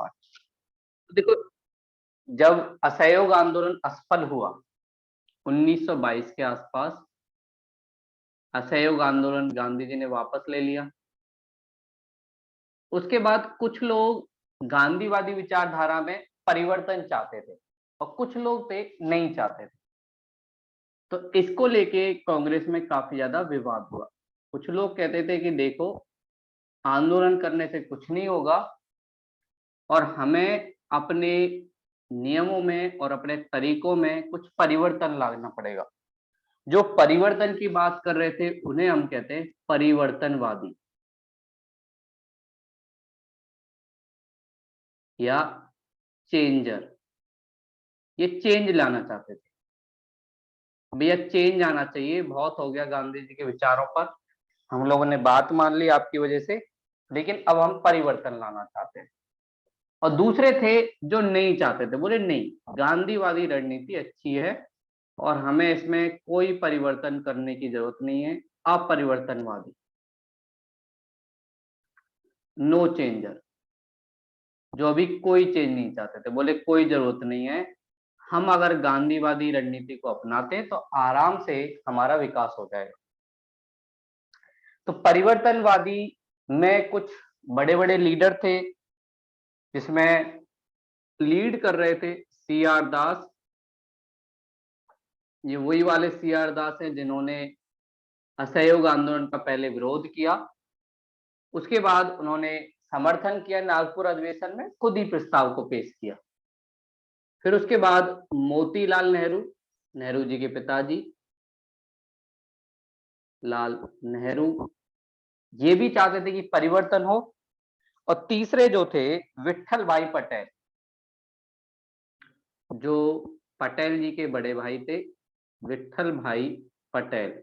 पाठ। तो देखो, जब असहयोग आंदोलन असफल हुआ 1922 के आसपास, असहयोग आंदोलन गांधी जी ने वापस ले लिया। उसके बाद कुछ लोग गांधीवादी विचारधारा में परिवर्तन चाहते थे और कुछ लोग थे नहीं चाहते थे। तो इसको लेके कांग्रेस में काफी ज्यादा विवाद हुआ। कुछ लोग कहते थे कि देखो, आंदोलन करने से कुछ नहीं होगा और हमें अपने नियमों में और अपने तरीकों में कुछ परिवर्तन लाना पड़ेगा। जो परिवर्तन की बात कर रहे थे उन्हें हम कहते हैं परिवर्तनवादी या चेंजर। ये चेंज लाना चाहते थे, भैया चेंज आना चाहिए, बहुत हो गया गांधी जी के विचारों पर, हम लोगों ने बात मान ली आपकी वजह से, लेकिन अब हम परिवर्तन लाना चाहते हैं। और दूसरे थे जो नहीं चाहते थे, बोले नहीं, गांधीवादी रणनीति अच्छी है और हमें इसमें कोई परिवर्तन करने की जरूरत नहीं है, अपरिवर्तनवादी, नो चेंजर, जो अभी कोई चेंज नहीं चाहते थे, बोले कोई जरूरत नहीं है, हम अगर गांधीवादी रणनीति को अपनाते तो आराम से हमारा विकास हो जाएगा। तो परिवर्तनवादी में कुछ बड़े बड़े लीडर थे, जिसमें लीड कर रहे थे सी आर दास। ये वही वाले सी आर दास हैं जिन्होंने असहयोग आंदोलन का पहले विरोध किया, उसके बाद उन्होंने समर्थन किया, नागपुर अधिवेशन में खुद ही प्रस्ताव को पेश किया। फिर उसके बाद मोतीलाल नेहरू, नेहरू जी के पिताजी लाल नेहरू, ये भी चाहते थे कि परिवर्तन हो। और तीसरे जो थे विट्ठल भाई पटेल, जो पटेल जी के बड़े भाई थे, विट्ठल भाई पटेल,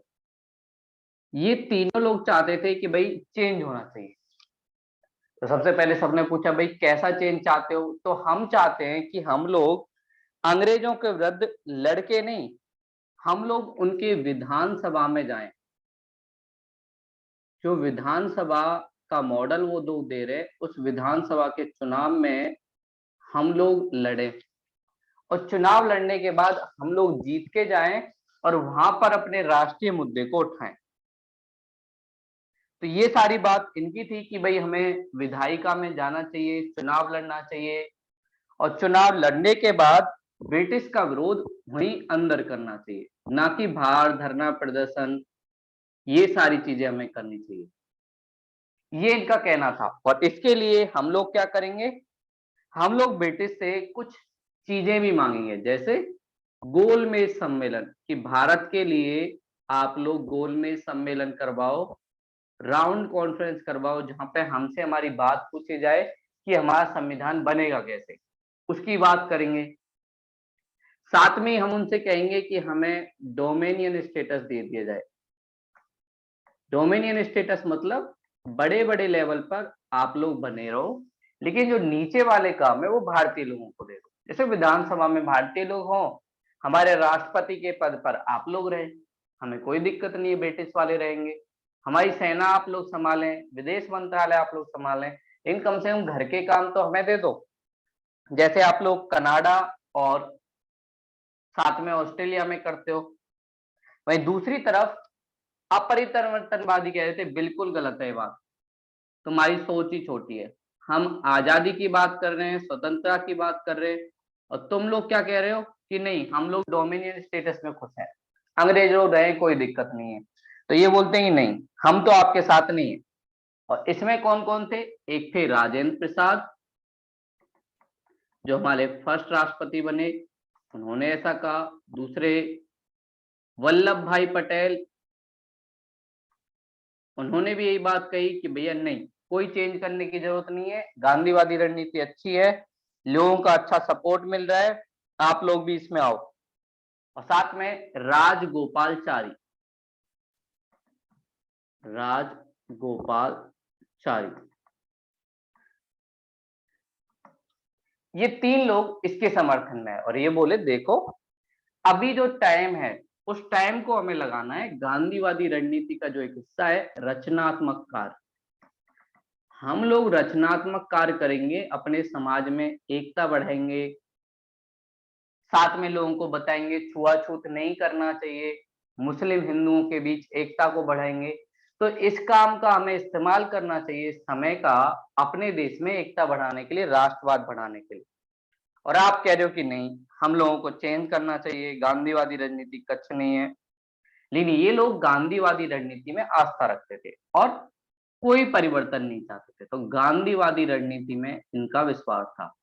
ये तीनों लोग चाहते थे कि भाई चेंज होना चाहिए। तो सबसे पहले सबने पूछा भाई कैसा चेंज चाहते हो, तो हम चाहते हैं कि हम लोग अंग्रेजों के विरुद्ध लड़के नहीं, हम लोग उनके विधानसभा में जाएं, जो विधानसभा का मॉडल वो लोग दे रहे, उस विधानसभा के चुनाव में हम लोग लड़े और चुनाव लड़ने के बाद हम लोग जीत के जाएं और वहां पर अपने राष्ट्रीय मुद्दे को उठाएं। तो ये सारी बात इनकी थी कि भाई हमें विधायिका में जाना चाहिए, चुनाव लड़ना चाहिए और चुनाव लड़ने के बाद ब्रिटिश का विरोध वहीं अंदर करना चाहिए, ना कि बाहर धरना प्रदर्शन, ये सारी चीजें हमें करनी चाहिए, ये इनका कहना था। और इसके लिए हम लोग क्या करेंगे, हम लोग ब्रिटिश से कुछ चीजें भी मांगेंगे, जैसे गोलमेज सम्मेलन, कि भारत के लिए आप लोग गोलमेज सम्मेलन करवाओ, राउंड कॉन्फ्रेंस करवाओ, जहां पे हमसे हमारी बात पूछी जाए कि हमारा संविधान बनेगा कैसे, उसकी बात करेंगे। साथ में हम उनसे कहेंगे कि हमें डोमेनियन स्टेटस दे दिया जाए। डोमेनियन स्टेटस मतलब बड़े बड़े लेवल पर आप लोग बने रहो, लेकिन जो नीचे वाले काम है वो भारतीय लोगों को दे दो। जैसे विधानसभा में भारतीय लोग हों, हमारे राष्ट्रपति के पद पर आप लोग रहे, हमें कोई दिक्कत नहीं है, ब्रिटिश वाले रहेंगे। हमारी सेना आप लोग संभालें, विदेश मंत्रालय आप लोग संभालें, लेकिन कम से कम घर के काम तो हमें दे दो, जैसे आप लोग कनाडा और साथ में ऑस्ट्रेलिया में करते हो। वहीं दूसरी तरफ अपरिवर्तनवादी कह रहे थे बिल्कुल गलत है ये बात, तुम्हारी सोच ही छोटी है, हम आजादी की बात कर रहे हैं, स्वतंत्रता की बात कर रहे हैं, और तुम लोग क्या कह रहे हो कि नहीं हम लोग डोमिनियन स्टेटस में खुश हैं, अंग्रेज लोग रहे कोई दिक्कत नहीं है। तो ये बोलते हैं नहीं, हम तो आपके साथ नहीं है। और इसमें कौन कौन थे, एक थे राजेंद्र प्रसाद, जो हमारे फर्स्ट राष्ट्रपति बने, उन्होंने ऐसा कहा। दूसरे वल्लभ भाई पटेल, उन्होंने भी यही बात कही कि भैया नहीं, कोई चेंज करने की जरूरत नहीं है, गांधीवादी रणनीति अच्छी है, लोगों का अच्छा सपोर्ट मिल रहा है, आप लोग भी इसमें आओ। और साथ में राजगोपालचारी, राजगोपालचारी, ये तीन लोग इसके समर्थन में है और ये बोले देखो अभी जो टाइम है उस टाइम को हमें लगाना है, गांधीवादी रणनीति का जो एक हिस्सा है रचनात्मक कार्य, हम लोग रचनात्मक कार्य करेंगे, अपने समाज में एकता बढ़ाएंगे, साथ में लोगों को बताएंगे छुआछूत नहीं करना चाहिए, मुस्लिम हिंदुओं के बीच एकता को बढ़ाएंगे। तो इस काम का हमें इस्तेमाल करना चाहिए, इस समय का, अपने देश में एकता बढ़ाने के लिए, राष्ट्रवाद बढ़ाने के लिए। और आप कह रहे हो कि नहीं, हम लोगों को चेंज करना चाहिए, गांधीवादी राजनीति कच्छ नहीं है। लेकिन ये लोग गांधीवादी राजनीति में आस्था रखते थे और कोई परिवर्तन नहीं चाहते थे, तो गांधीवादी राजनीति में इनका विश्वास था।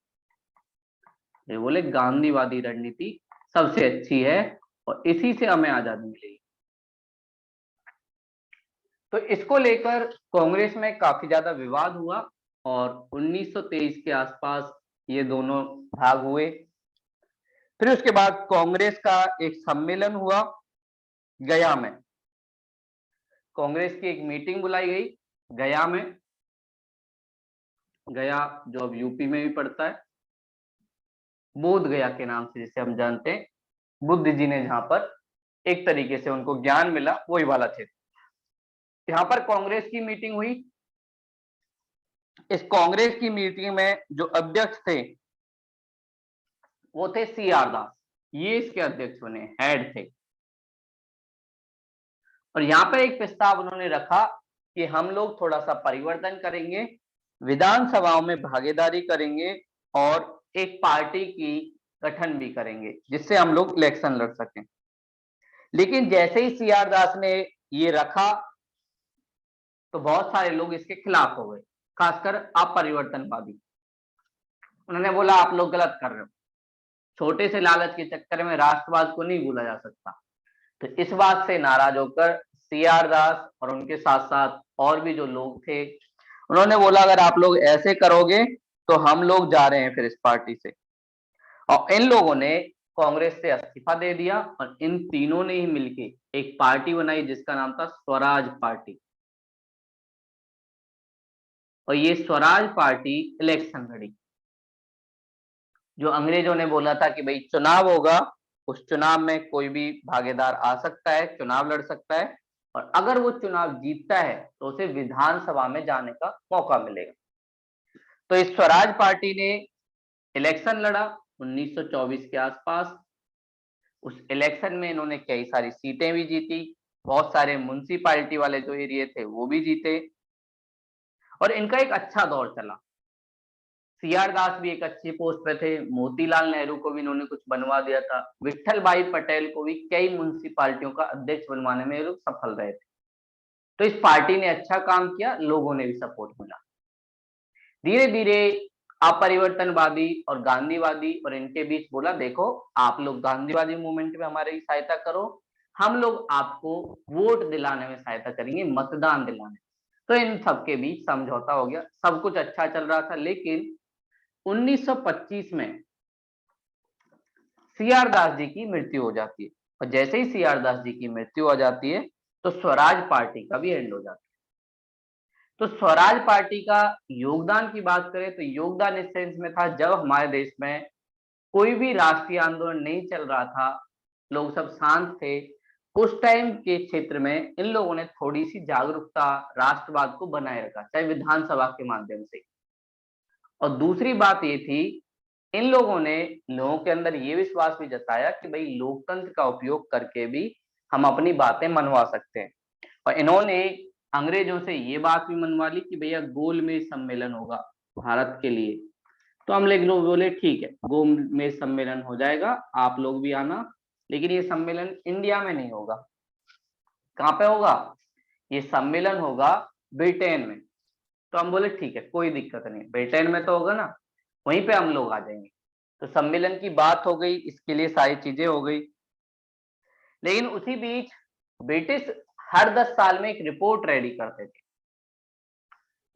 ये बोले गांधीवादी रणनीति सबसे अच्छी है और इसी से हमें आजादी मिलेगी। तो इसको लेकर कांग्रेस में काफी ज्यादा विवाद हुआ और 1923 के आसपास ये दोनों भाग हुए। फिर उसके बाद कांग्रेस का एक सम्मेलन हुआ गया में। कांग्रेस की एक मीटिंग बुलाई गई गया में। गया जो अब यूपी में भी पड़ता है, बोध गया के नाम से जिसे हम जानते हैं, बुद्ध जी ने जहां पर एक तरीके से उनको ज्ञान मिला, वही वाला क्षेत्र। यहाँ पर कांग्रेस की मीटिंग हुई। इस कांग्रेस की मीटिंग में जो अध्यक्ष थे वो थे सी आर दास, ये इसके अध्यक्ष बने, हेड थे। और यहाँ पर एक प्रस्ताव उन्होंने रखा कि हम लोग थोड़ा सा परिवर्तन करेंगे, विधानसभाओं में भागीदारी करेंगे और एक पार्टी की गठन भी करेंगे जिससे हम लोग इलेक्शन लड़ सकें। लेकिन जैसे ही सी आर दास ने ये रखा तो बहुत सारे लोग इसके खिलाफ हो गए, खासकर अपरिवर्तनवादी। उन्होंने बोला आप लोग गलत कर रहे हो, छोटे से लालच के चक्कर में राष्ट्रवाद को नहीं भूला जा सकता। तो इस बात से नाराज होकर सी आर दास और उनके साथ साथ और भी जो लोग थे, उन्होंने बोला अगर आप लोग ऐसे करोगे तो हम लोग जा रहे हैं फिर इस पार्टी से। और इन लोगों ने कांग्रेस से इस्तीफा दे दिया और इन तीनों ने ही मिलके एक पार्टी बनाई जिसका नाम था स्वराज पार्टी। और ये स्वराज पार्टी इलेक्शन लड़ी। जो अंग्रेजों ने बोला था कि भाई चुनाव होगा, उस चुनाव में कोई भी भागीदार आ सकता है, चुनाव लड़ सकता है, और अगर वो चुनाव जीतता है तो उसे विधानसभा में जाने का मौका मिलेगा। तो इस स्वराज पार्टी ने इलेक्शन लड़ा 1924 के आसपास। उस इलेक्शन में इन्होंने कई सारी सीटें भी जीती, बहुत सारे म्युनिसिपैलिटी वाले जो एरिया थे वो भी जीते और इनका एक अच्छा दौर चला। सी आर दास भी एक अच्छी पोस्ट पे थे, मोतीलाल नेहरू को भी इन्होंने कुछ बनवा दिया था, विट्ठल भाई पटेल को भी कई म्युनिसिपालिटियों का अध्यक्ष बनवाने में ये लोग सफल रहे थे। तो इस पार्टी ने अच्छा काम किया, लोगों ने भी सपोर्ट मिला। धीरे धीरे अपरिवर्तनवादी और गांधीवादी और इनके बीच बोला देखो आप लोग गांधीवादी मूवमेंट में हमारी सहायता करो, हम लोग आपको वोट दिलाने में सहायता करेंगे, मतदान दिलाने। तो इन सबके बीच समझौता हो गया, सब कुछ अच्छा चल रहा था। लेकिन 1925 में सी आर दास जी की मृत्यु हो जाती है और जैसे ही सी आर दास जी की मृत्यु हो जाती है तो स्वराज पार्टी का भी एंड हो जाता है। तो स्वराज पार्टी का योगदान की बात करें तो योगदान इस सेंस में था जब हमारे देश में कोई भी राष्ट्रीय आंदोलन नहीं चल रहा था, लोग सब शांत थे, उस टाइम के क्षेत्र में इन लोगों ने थोड़ी सी जागरूकता, राष्ट्रवाद को बनाए रखा, चाहे विधानसभा के माध्यम से। और दूसरी बात ये थी, इन लोगों ने लोगों के अंदर ये विश्वास भी जताया कि भाई लोकतंत्र का उपयोग करके भी हम अपनी बातें मनवा सकते हैं। और इन्होंने अंग्रेजों से ये बात भी मनवा ली कि भैया गोलमेज सम्मेलन होगा भारत के लिए। तो हम लोग बोले ठीक है, गोलमेज सम्मेलन हो जाएगा, आप लोग भी आना, लेकिन ये सम्मेलन इंडिया में नहीं होगा। कहाँ पे होगा? ये सम्मेलन होगा ब्रिटेन में। तो हम बोले ठीक है, कोई दिक्कत नहीं, ब्रिटेन में तो होगा ना, वहीं पे हम लोग आ जाएंगे। तो सम्मेलन की बात हो गई, इसके लिए सारी चीजें हो गई। लेकिन उसी बीच ब्रिटिश हर 10 साल में एक रिपोर्ट रेडी करते थे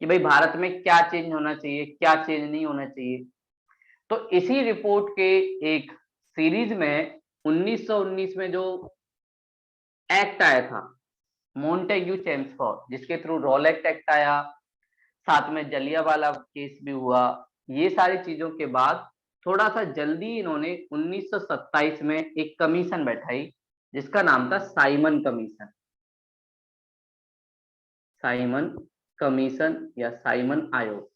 कि भाई भारत में क्या चेंज होना चाहिए, क्या चेंज नहीं होना चाहिए। तो इसी रिपोर्ट के एक सीरीज में 1919 में जो एक्ट आया था मोंटेग्यू चेम्सफोर्ड, जिसके थ्रू रॉलेट एक्ट आया, साथ में जलियांवाला केस भी हुआ, ये सारी चीजों के बाद थोड़ा सा जल्दी इन्होंने 1927 में एक कमीशन बैठाई जिसका नाम था साइमन कमीशन। साइमन कमीशन या साइमन आयोग।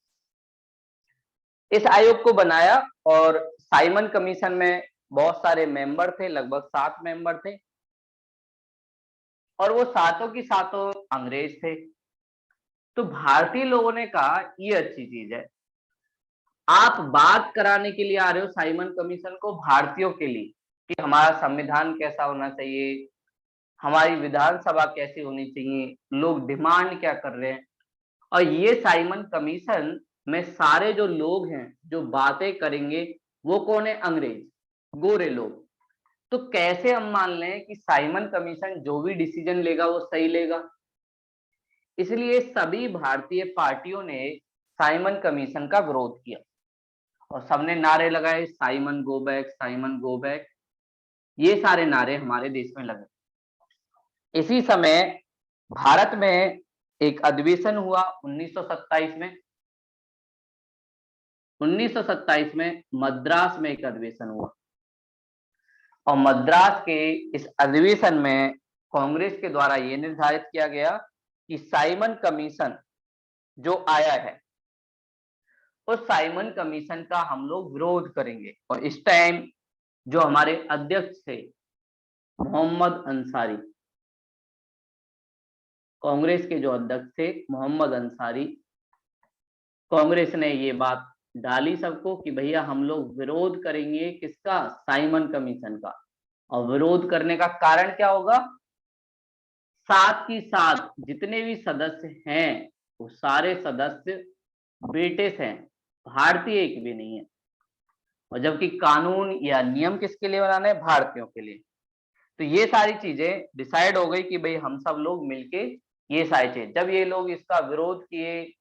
इस आयोग को बनाया और साइमन कमीशन में बहुत सारे मेंबर थे, लगभग 7 मेंबर थे और वो सातों की सातों अंग्रेज थे। तो भारतीय लोगों ने कहा ये अच्छी चीज है, आप बात कराने के लिए आ रहे हो साइमन कमीशन को भारतीयों के लिए कि हमारा संविधान कैसा होना चाहिए, हमारी विधानसभा कैसी होनी चाहिए, लोग डिमांड क्या कर रहे हैं। और ये साइमन कमीशन में सारे जो लोग हैं जो बातें करेंगे वो कौन है? अंग्रेज, गोरे लोग। तो कैसे हम मान लें कि साइमन कमीशन जो भी डिसीजन लेगा वो सही लेगा? इसलिए सभी भारतीय पार्टियों ने साइमन कमीशन का विरोध किया और सबने नारे लगाए, Simon go back, Simon go back. ये सारे नारे हमारे देश में लगे। इसी समय भारत में एक अधिवेशन हुआ 1927 में। 1927 में मद्रास में एक अधिवेशन हुआ और मद्रास के इस अधिवेशन में कांग्रेस के द्वारा यह निर्धारित किया गया कि साइमन कमीशन जो आया है उस साइमन कमीशन का हम लोग विरोध करेंगे। और इस टाइम जो हमारे अध्यक्ष थे मोहम्मद अंसारी, कांग्रेस के जो अध्यक्ष थे मोहम्मद अंसारी, कांग्रेस ने ये बात डाली सबको कि भैया हम लोग विरोध करेंगे किसका? साइमन कमीशन का। और विरोध करने का कारण क्या होगा? साथ ही साथ जितने भी सदस्य हैं वो सारे सदस्य ब्रिटिश हैं, भारतीय एक भी नहीं है। और जबकि कानून या नियम किसके लिए बनाने हैं? भारतीयों के लिए। तो ये सारी चीजें डिसाइड हो गई कि भाई हम सब लोग मिलके ये सारी चीज, जब ये लोग इसका विरोध किए,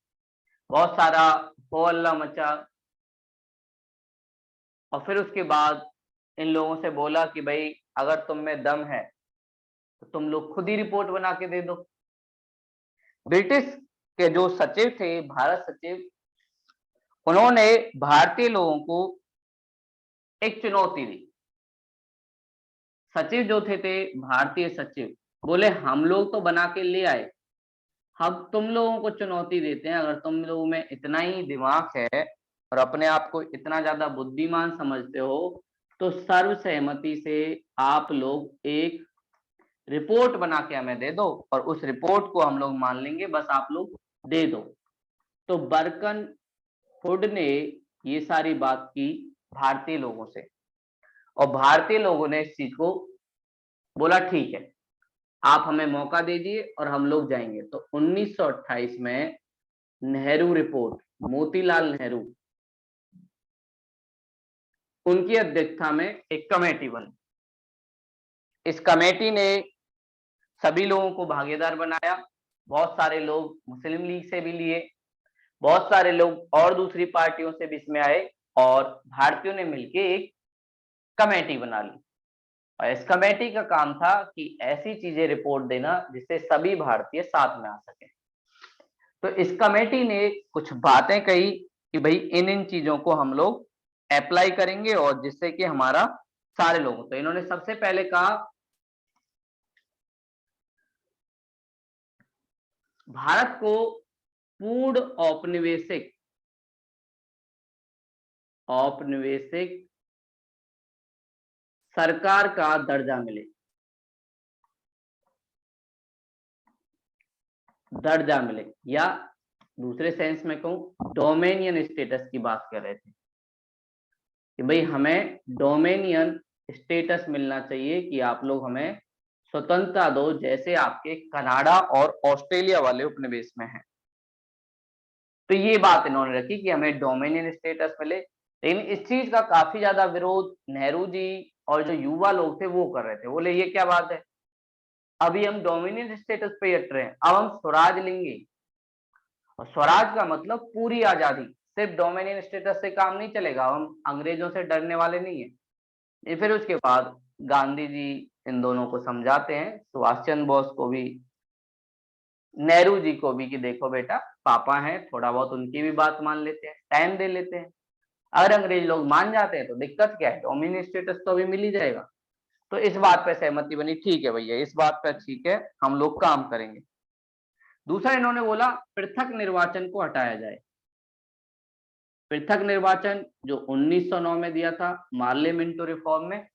बहुत सारा हो हल्ला मचा और फिर उसके बाद इन लोगों से बोला कि भाई अगर तुम में दम है तो तुम लोग खुद ही रिपोर्ट बना के दे दो। ब्रिटिश के जो सचिव थे, भारत सचिव, उन्होंने भारतीय लोगों को एक चुनौती दी। सचिव जो थे भारतीय सचिव, बोले हम लोग तो बना के ले आए, हम तुम लोगों को चुनौती देते हैं, अगर तुम लोगों में इतना ही दिमाग है और अपने आप को इतना ज्यादा बुद्धिमान समझते हो तो सर्वसहमति से आप लोग एक रिपोर्ट बना के हमें दे दो और उस रिपोर्ट को हम लोग मान लेंगे, बस आप लोग दे दो। तो बर्कन हुड ने ये सारी बात की भारतीय लोगों से और भारतीय लोगों ने इस चीज को बोला ठीक है, आप हमें मौका दीजिए और हम लोग जाएंगे। तो 1928 में नेहरू रिपोर्ट, मोतीलाल नेहरू, उनकी अध्यक्षता में एक कमेटी बनी। इस कमेटी ने सभी लोगों को भागीदार बनाया। बहुत सारे लोग मुस्लिम लीग से भी लिए, बहुत सारे लोग और दूसरी पार्टियों से भी इसमें आए और भारतीयों ने मिलकर एक कमेटी बना ली। और इस कमेटी का काम था कि ऐसी चीजें रिपोर्ट देना जिससे सभी भारतीय साथ में आ सके। तो इस कमेटी ने कुछ बातें कही कि भाई इन इन चीजों को हम लोग अप्लाई करेंगे और जिससे कि हमारा सारे लोग। तो इन्होंने सबसे पहले कहा भारत को पूर्ण औपनिवेशिक सरकार का दर्जा मिले, या दूसरे सेंस में कहूं डोमेनियन स्टेटस की बात कर रहे थे कि भाई हमें डोमेनियन स्टेटस मिलना चाहिए कि आप लोग हमें स्वतंत्रता दो जैसे आपके कनाडा और ऑस्ट्रेलिया वाले उपनिवेश में है। तो ये बात इन्होंने रखी कि हमें डोमेनियन स्टेटस मिले। लेकिन इस चीज का काफी ज्यादा विरोध नेहरू जी और जो युवा लोग थे वो कर रहे थे। बोले ये क्या बात है, अभी हम डोमिनियन स्टेटस पे हट रहे हैं, अब हम स्वराज लेंगे। और स्वराज का मतलब पूरी आजादी, सिर्फ डोमिनियन स्टेटस से काम नहीं चलेगा, हम अंग्रेजों से डरने वाले नहीं है। ये फिर उसके बाद गांधी जी इन दोनों को समझाते हैं, सुभाष चंद्र बोस को भी, नेहरू जी को भी, कि देखो बेटा पापा हैं, थोड़ा बहुत उनकी भी बात मान लेते हैं, टाइम दे लेते हैं। अगर अंग्रेज लोग मान जाते हैं तो दिक्कत क्या है, डोमिनियन स्टेटस तो अभी मिल ही जाएगा। तो इस बात पे सहमति बनी, ठीक है भैया इस बात पे ठीक है हम लोग काम करेंगे। दूसरा इन्होंने बोला पृथक निर्वाचन को हटाया जाए। पृथक निर्वाचन जो 1909 में दिया था मार्ले मिंटो रिफॉर्म में,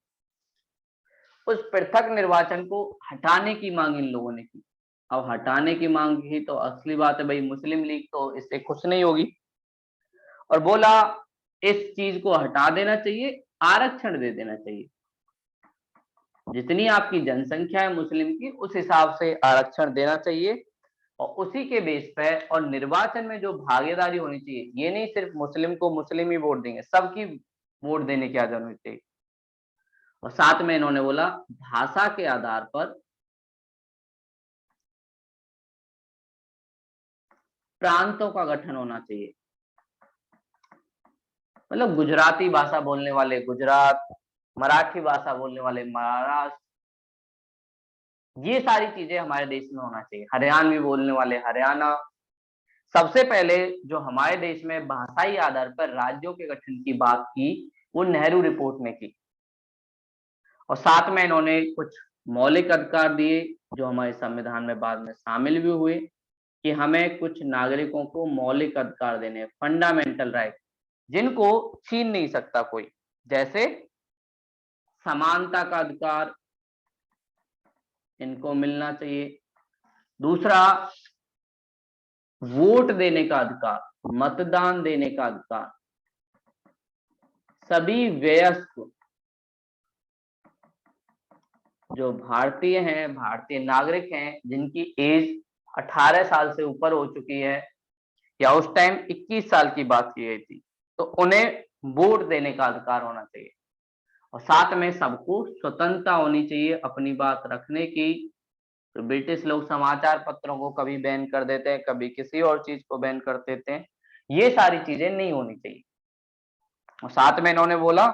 उस पृथक निर्वाचन को हटाने की मांग इन लोगों ने की। अब हटाने की मांग की तो असली बात है भाई, मुस्लिम लीग तो इससे खुश नहीं होगी और बोला इस चीज को हटा देना चाहिए, आरक्षण दे देना चाहिए। जितनी आपकी जनसंख्या है मुस्लिम की, उस हिसाब से आरक्षण देना चाहिए और उसी के बेस पे, और निर्वाचन में जो भागीदारी होनी चाहिए, ये नहीं सिर्फ मुस्लिम को मुस्लिम ही वोट देंगे, सबकी वोट देने की आजादी होनी चाहिए। और साथ में इन्होंने बोला भाषा के आधार पर प्रांतों का गठन होना चाहिए। मतलब गुजराती भाषा बोलने वाले गुजरात, मराठी भाषा बोलने वाले महाराष्ट्र, ये सारी चीजें हमारे देश में होना चाहिए। हरियाणवी बोलने वाले हरियाणा। सबसे पहले जो हमारे देश में भाषाई आधार पर राज्यों के गठन की बात की, वो नेहरू रिपोर्ट में की। और साथ में इन्होंने कुछ मौलिक अधिकार दिए जो हमारे संविधान में बाद में शामिल भी हुए, कि हमें कुछ नागरिकों को मौलिक अधिकार देने, फंडामेंटल राइट, जिनको छीन नहीं सकता कोई। जैसे समानता का अधिकार इनको मिलना चाहिए। दूसरा वोट देने का अधिकार, मतदान देने का अधिकार। सभी वयस्क जो भारतीय हैं, भारतीय नागरिक हैं, जिनकी एज 18 साल से ऊपर हो चुकी है, या उस टाइम 21 साल की बात की गई थी, तो उन्हें वोट देने का अधिकार होना चाहिए। और साथ में सबको स्वतंत्रता होनी चाहिए अपनी बात रखने की। तो ब्रिटिश लोग समाचार पत्रों को कभी बैन कर देते हैं, कभी किसी और चीज को बैन कर देते हैं, ये सारी चीजें नहीं होनी चाहिए। और साथ में इन्होंने बोला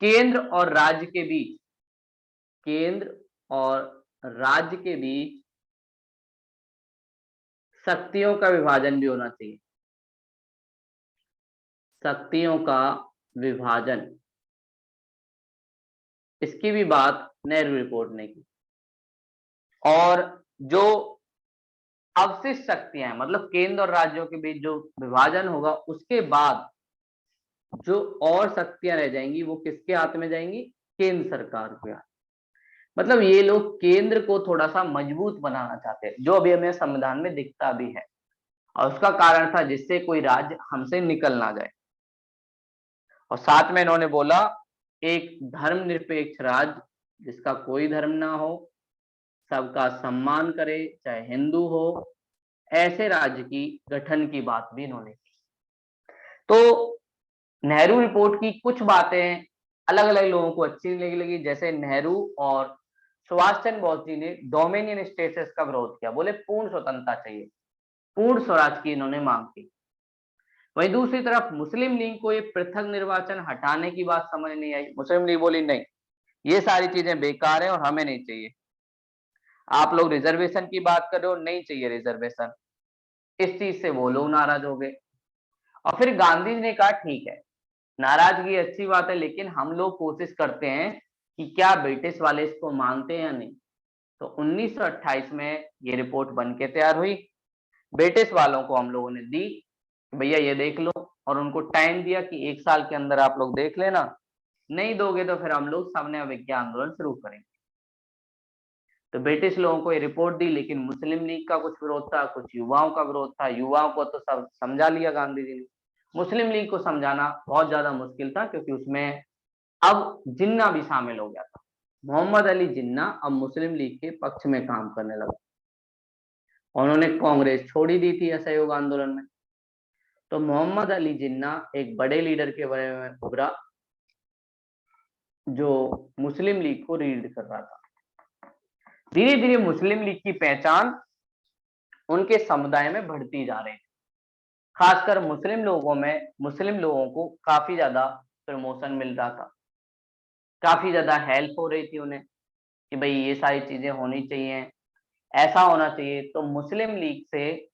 केंद्र और राज्य के बीच, केंद्र और राज्य के बीच शक्तियों का विभाजन भी होना चाहिए। शक्तियों का विभाजन, इसकी भी बात नेहरू रिपोर्ट ने की। और जो अवशिष्ट शक्तियां हैं, मतलब केंद्र और राज्यों के बीच जो विभाजन होगा, उसके बाद जो और शक्तियां रह जाएंगी वो किसके हाथ में जाएंगी? केंद्र सरकार के हाथ। मतलब ये लोग केंद्र को थोड़ा सा मजबूत बनाना चाहते हैं, जो अभी हमें संविधान में दिखता भी है। और उसका कारण था जिससे कोई राज्य हमसे निकल ना जाए। और साथ में इन्होंने बोला एक धर्मनिरपेक्ष राज्य, जिसका कोई धर्म ना हो, सबका सम्मान करे, चाहे हिंदू हो, ऐसे राज्य की गठन की बात भी इन्होंने की। तो नेहरू रिपोर्ट की कुछ बातें अलग अलग लोगों को अच्छी नहीं लगी। जैसे नेहरू और सुभाष चंद्र बोस जी ने डोमिनियन स्टेटस का विरोध किया, बोले पूर्ण स्वतंत्रता चाहिए, पूर्ण स्वराज की इन्होंने मांग की। वहीं दूसरी तरफ मुस्लिम लीग को ये पृथक निर्वाचन हटाने की बात समझ नहीं आई। मुस्लिम लीग बोली नहीं, ये सारी चीजें बेकार है और हमें नहीं चाहिए। आप लोग रिजर्वेशन की बात कर रहे हो, नहीं चाहिए रिजर्वेशन। इस चीज से वो लोग नाराज हो गए। और फिर गांधी जी ने कहा ठीक है, नाराजगी अच्छी बात है, लेकिन हम लोग कोशिश करते हैं कि क्या ब्रिटिश वाले इसको मानते हैं या नहीं। तो 1928 में ये रिपोर्ट बन के तैयार हुई। ब्रिटिश वालों को हम लोगों ने दी, भैया ये देख लो, और उनको टाइम दिया कि 1 साल के अंदर आप लोग देख लेना, नहीं दोगे तो फिर हम लोग सामने अवज्ञा आंदोलन शुरू करेंगे। तो ब्रिटिश लोगों को ये रिपोर्ट दी, लेकिन मुस्लिम लीग का कुछ विरोध था, कुछ युवाओं का विरोध था। युवाओं को तो सब समझा लिया गांधी जी ने, मुस्लिम लीग को समझाना बहुत ज्यादा मुश्किल था, क्योंकि उसमें अब जिन्ना भी शामिल हो गया था। मोहम्मद अली जिन्ना अब मुस्लिम लीग के पक्ष में काम करने लगा। उन्होंने कांग्रेस छोड़ी दी थी असहयोग आंदोलन में। तो मोहम्मद अली जिन्ना एक बड़े लीडर के बारे में उभरा, जो मुस्लिम लीग को लीड कर रहा था। धीरे धीरे मुस्लिम लीग की पहचान उनके समुदाय में बढ़ती जा रही है। खासकर मुस्लिम लोगों में, मुस्लिम लोगों को काफी ज्यादा प्रमोशन मिल रहा था, काफी ज्यादा हेल्प हो रही थी उन्हें, कि भाई ये सारी चीजें होनी चाहिए, ऐसा होना चाहिए। तो मुस्लिम लीग से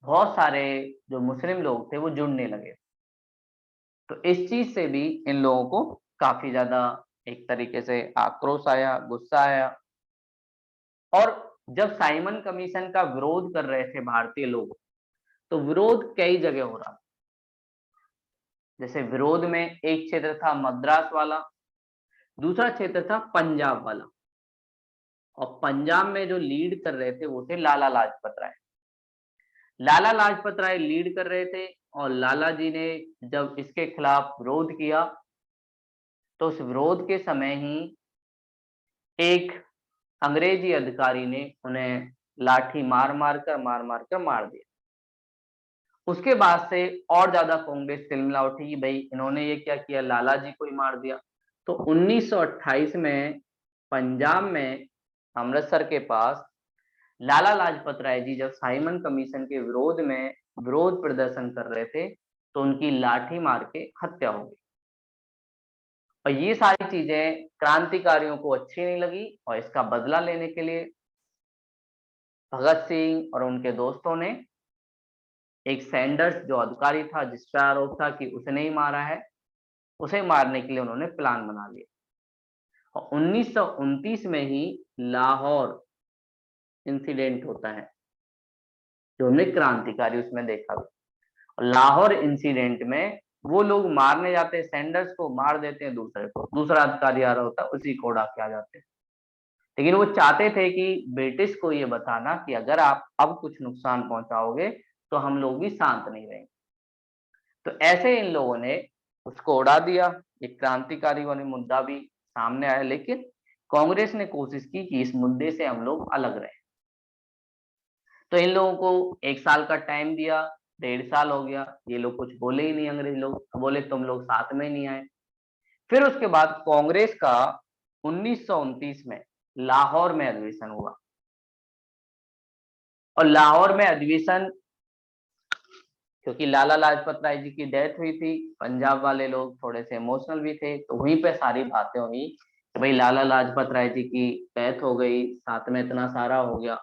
बहुत सारे जो मुस्लिम लोग थे वो जुड़ने लगे। तो इस चीज से भी इन लोगों को काफी ज्यादा एक तरीके से आक्रोश आया, गुस्सा आया। और जब साइमन कमीशन का विरोध कर रहे थे भारतीय लोग, तो विरोध कई जगह हो रहा। जैसे विरोध में एक क्षेत्र था मद्रास वाला, दूसरा क्षेत्र था पंजाब वाला, और पंजाब में जो लीड कर रहे थे वो थे लाला लाजपत राय। लाला लाजपत राय लीड कर रहे थे, और लाला जी ने जब इसके खिलाफ विरोध किया, तो उस विरोध के समय ही एक अंग्रेजी अधिकारी ने उन्हें लाठी मार मार कर मार दिया। उसके बाद से और ज्यादा कांग्रेस तिलमिला उठी कि भाई इन्होंने ये क्या किया, लाला जी को ही मार दिया। तो 1928 में पंजाब में अमृतसर के पास लाला लाजपत राय जी जब साइमन कमीशन के विरोध में विरोध प्रदर्शन कर रहे थे, तो उनकी लाठी मार के हत्या हो गई। और ये सारी चीजें क्रांतिकारियों को अच्छी नहीं लगी, और इसका बदला लेने के लिए भगत सिंह और उनके दोस्तों ने एक सैंडर्स जो अधिकारी था, जिस पर आरोप था कि उसने ही मारा है, उसे मारने के लिए उन्होंने प्लान बना लिया। और 1929 में ही लाहौर इंसिडेंट होता है, जो हमने क्रांतिकारी उसमें देखा। और लाहौर इंसिडेंट में वो लोग मारने जाते हैं, सैंडर्स को मार देते हैं, दूसरे को, दूसरा अधिकारी आ रहा होता है, उसी को उड़ा के आ जाते हैं। लेकिन वो चाहते थे कि ब्रिटिश को ये बताना कि अगर आप अब कुछ नुकसान पहुंचाओगे तो हम लोग भी शांत नहीं रहेंगे। तो ऐसे इन लोगों ने उसको उड़ा दिया। एक क्रांतिकारी वाली मुद्दा भी सामने आया, लेकिन कांग्रेस ने कोशिश की कि इस मुद्दे से हम लोग अलग रहे। तो इन लोगों को 1 साल का टाइम दिया, 1.5 साल हो गया, ये लोग कुछ बोले ही नहीं। अंग्रेज लोग बोले तुम लोग साथ में नहीं आए। फिर उसके बाद कांग्रेस का 1929 में लाहौर में अधिवेशन हुआ, और लाहौर में अधिवेशन, क्योंकि लाला लाजपत राय जी की डेथ हुई थी, पंजाब वाले लोग थोड़े से इमोशनल भी थे, तो वहीं पे सारी बातें हुई कि भाई लाला लाजपत राय जी की डेथ हो गई, साथ में इतना सारा हो गया,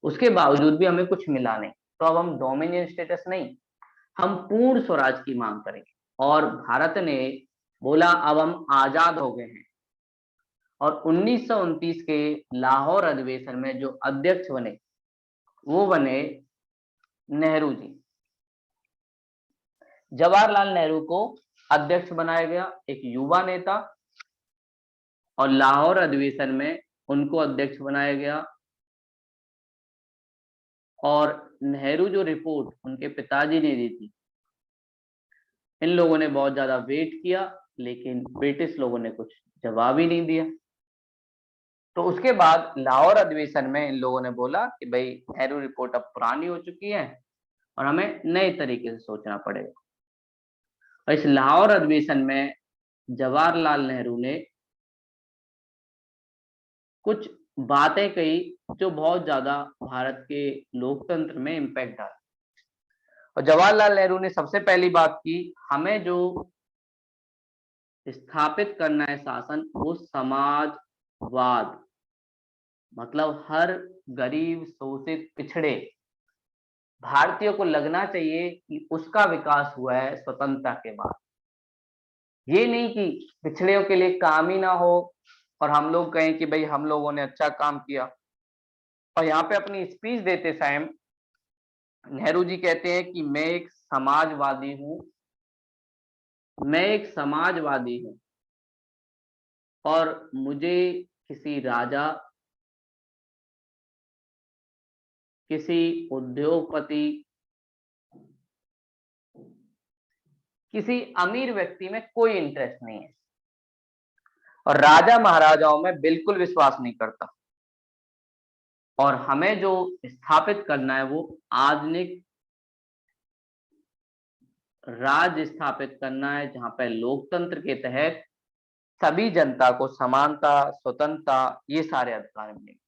उसके बावजूद भी हमें कुछ मिला नहीं, तो अब हम डोमिनियन स्टेटस नहीं, हम पूर्ण स्वराज की मांग करेंगे। और भारत ने बोला अब हम आजाद हो गए हैं। और 1929 के लाहौर अधिवेशन में जो अध्यक्ष बने, वो बने नेहरू जी। जवाहरलाल नेहरू को अध्यक्ष बनाया गया, एक युवा नेता, और लाहौर अधिवेशन में उनको अध्यक्ष बनाया गया। और नेहरू जो रिपोर्ट उनके पिताजी ने दी थी, इन लोगों ने बहुत ज्यादा वेट किया, लेकिन ब्रिटिश लोगों ने कुछ जवाब ही नहीं दिया। तो उसके बाद लाहौर अधिवेशन में इन लोगों ने बोला कि भाई नेहरू रिपोर्ट अब पुरानी हो चुकी है और हमें नए तरीके से सोचना पड़ेगा। और इस लाहौर अधिवेशन में जवाहरलाल नेहरू ने कुछ बातें कही जो बहुत ज्यादा भारत के लोकतंत्र में इम्पैक्ट डाला। और जवाहरलाल नेहरू ने सबसे पहली बात की, हमें जो स्थापित करना है शासन, वो समाजवाद, मतलब हर गरीब, शोषित, पिछड़े भारतीयों को लगना चाहिए कि उसका विकास हुआ है स्वतंत्रता के बाद। ये नहीं कि पिछड़ियों के लिए काम ही ना हो और हम लोग कहें कि भाई हम लोगों ने अच्छा काम किया। और यहाँ पे अपनी स्पीच देते टाइम नेहरू जी कहते हैं कि मैं एक समाजवादी हूँ, मैं एक समाजवादी हूँ, और मुझे किसी राजा, किसी उद्योगपति, किसी अमीर व्यक्ति में कोई इंटरेस्ट नहीं है, और राजा महाराजाओं में बिल्कुल विश्वास नहीं करता। और हमें जो स्थापित करना है वो आधुनिक राज्य स्थापित करना है, जहां पर लोकतंत्र के तहत सभी जनता को समानता, स्वतंत्रता, ये सारे अधिकार मिलेंगे।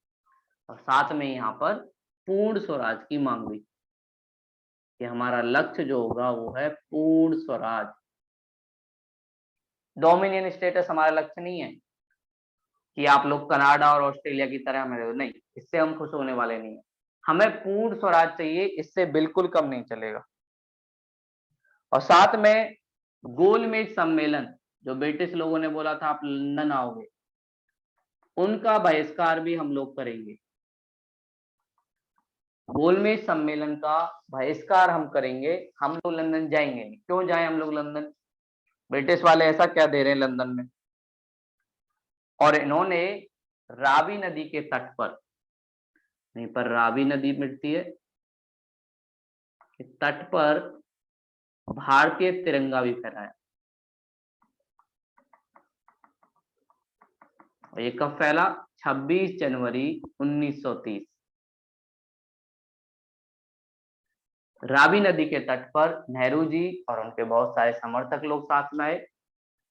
और साथ में यहाँ पर पूर्ण स्वराज की मांग हुई कि हमारा लक्ष्य जो होगा वो है पूर्ण स्वराज। डोमिनियन स्टेटस हमारा लक्ष्य नहीं है कि आप लोग कनाडा और ऑस्ट्रेलिया की तरह हमें दो, नहीं, इससे हम खुश होने वाले नहीं है। हमें पूर्ण स्वराज चाहिए, इससे बिल्कुल कम नहीं चलेगा। और साथ में गोलमेज सम्मेलन, जो ब्रिटिश लोगों ने बोला था आप लंदन आओगे, उनका बहिष्कार भी हम लोग करेंगे। गोलमेज सम्मेलन का बहिष्कार हम करेंगे, हम लोग लंदन जाएंगे नहीं। क्यों जाएं हम लोग लंदन? ब्रिटिश वाले ऐसा क्या दे रहे हैं लंदन में? और इन्होंने रावी नदी के तट पर, नहीं पर रावी नदी मिटती है, तट पर भारतीय तिरंगा भी फहराया। और ये कब फैला? 26 जनवरी 1930। रावी नदी के तट पर नेहरू जी और उनके बहुत सारे समर्थक लोग साथ में आए,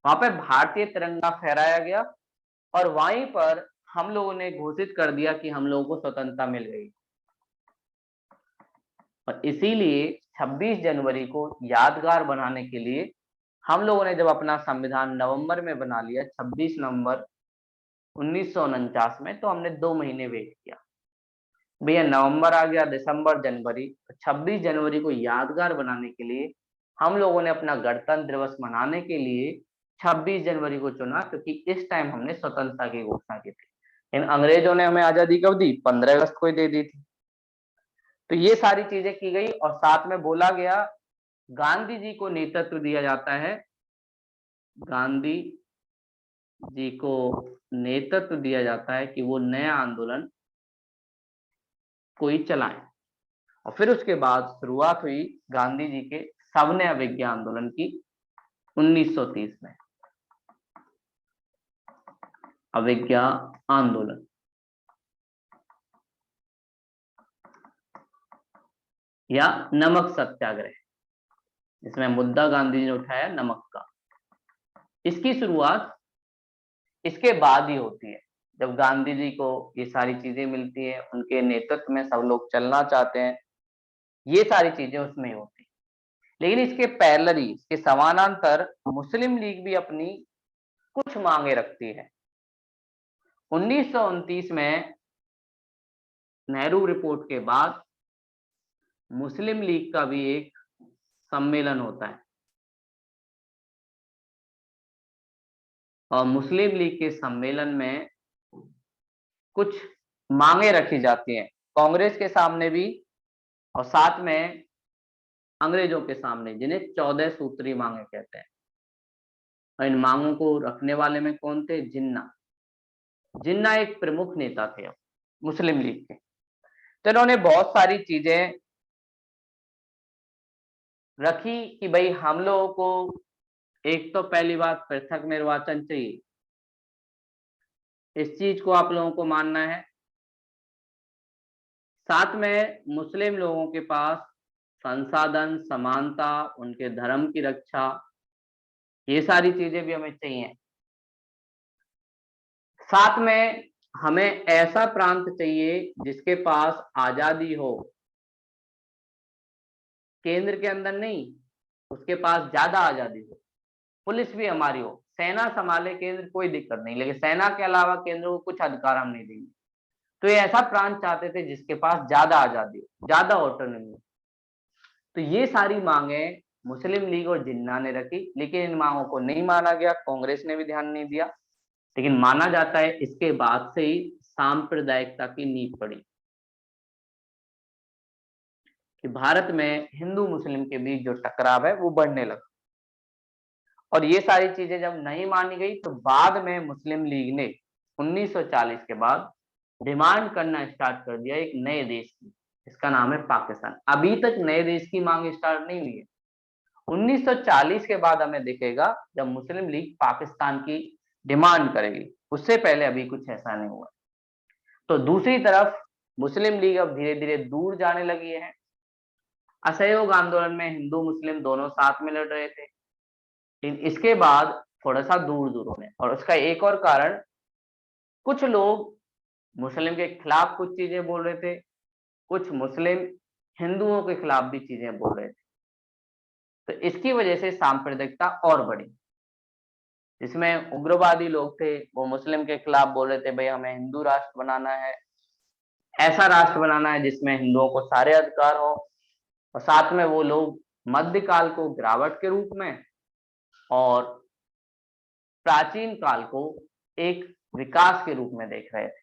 वहां पे भारतीय तिरंगा फहराया गया और वहीं पर हम लोगों ने घोषित कर दिया कि हम लोगों को स्वतंत्रता मिल गई। और इसीलिए 26 जनवरी को यादगार बनाने के लिए हम लोगों ने जब अपना संविधान नवंबर में बना लिया, 26 नवंबर 1949 में, तो हमने 2 महीने वेट किया। भैया नवंबर आ गया, दिसंबर, जनवरी, 26 जनवरी को यादगार बनाने के लिए हम लोगों ने अपना गणतंत्र दिवस मनाने के लिए 26 जनवरी को चुना, क्योंकि इस टाइम हमने स्वतंत्रता की घोषणा की थी। इन अंग्रेजों ने हमें आजादी कब दी? 15 अगस्त को ही दे दी थी। तो ये सारी चीजें की गई और साथ में बोला गया गांधी जी को नेतृत्व दिया जाता है, गांधी जी को नेतृत्व दिया जाता है कि वो नया आंदोलन कोई चलाएं। और फिर उसके बाद शुरुआत हुई गांधी जी के सविनय अवज्ञा आंदोलन की 1930 में। अवज्ञा आंदोलन या नमक सत्याग्रह, जिसमें मुद्दा गांधी जी ने उठाया नमक का। इसकी शुरुआत इसके बाद ही होती है, जब गांधी जी को ये सारी चीजें मिलती है, उनके नेतृत्व में सब लोग चलना चाहते हैं, ये सारी चीजें उसमें होती है। लेकिन इसके पैरेलली, इसके समानांतर मुस्लिम लीग भी अपनी कुछ मांगे रखती है। 1929 में नेहरू रिपोर्ट के बाद मुस्लिम लीग का भी एक सम्मेलन होता है और मुस्लिम लीग के सम्मेलन में कुछ मांगे रखी जाती हैं, कांग्रेस के सामने भी और साथ में अंग्रेजों के सामने, जिन्हें 14 सूत्री मांगे कहते हैं। और इन मांगों को रखने वाले में कौन थे? जिन्ना। जिन्ना एक प्रमुख नेता थे मुस्लिम लीग के। तो इन्होंने बहुत सारी चीजें रखी कि भाई हम लोगों को एक तो पहली बात पृथक निर्वाचन चाहिए, इस चीज को आप लोगों को मानना है। साथ में मुस्लिम लोगों के पास संसाधन, समानता, उनके धर्म की रक्षा, ये सारी चीजें भी हमें चाहिए। साथ में हमें ऐसा प्रांत चाहिए जिसके पास आजादी हो, केंद्र के अंदर नहीं, उसके पास ज्यादा आजादी हो, पुलिस भी हमारी हो, सेना संभाले केंद्र, कोई दिक्कत नहीं, लेकिन सेना के अलावा केंद्र को कुछ अधिकार हम नहीं देंगे। तो ये ऐसा प्रांत चाहते थे जिसके पास ज्यादा आजादी हो, ज्यादा ऑटोनॉमी हो। तो ये सारी मांगे मुस्लिम लीग और जिन्ना ने रखी, लेकिन इन मांगों को नहीं माना गया, कांग्रेस ने भी ध्यान नहीं दिया। लेकिन माना जाता है इसके बाद से ही सांप्रदायिकता की नींव पड़ी कि भारत में हिंदू मुस्लिम के बीच जो टकराव है वो बढ़ने लगा। और ये सारी चीजें जब नहीं मानी गई तो बाद में मुस्लिम लीग ने 1940 के बाद डिमांड करना स्टार्ट कर दिया एक नए देश की, इसका नाम है पाकिस्तान। अभी तक नए देश की मांग स्टार्ट नहीं हुई है। 1940 के बाद हमें दिखेगा जब मुस्लिम लीग पाकिस्तान की डिमांड करेगी, उससे पहले अभी कुछ ऐसा नहीं हुआ। तो दूसरी तरफ मुस्लिम लीग अब धीरे धीरे दूर जाने लगी है। असहयोग आंदोलन में हिंदू मुस्लिम दोनों साथ में लड़ रहे थे, लेकिन इसके बाद थोड़ा सा दूर दूर होने, और उसका एक और कारण, कुछ लोग मुस्लिम के खिलाफ कुछ चीजें बोल रहे थे, कुछ मुस्लिम हिंदुओं के खिलाफ भी चीजें बोल रहे थे। तो इसकी वजह से सांप्रदायिकता और बढ़ी। जिसमें उग्रवादी लोग थे वो मुस्लिम के खिलाफ बोल रहे थे भाई हमें हिंदू राष्ट्र बनाना है, ऐसा राष्ट्र बनाना है जिसमें हिंदुओं को सारे अधिकार हो। और साथ में वो लोग मध्यकाल को गिरावट के रूप में और प्राचीन काल को एक विकास के रूप में देख रहे थे।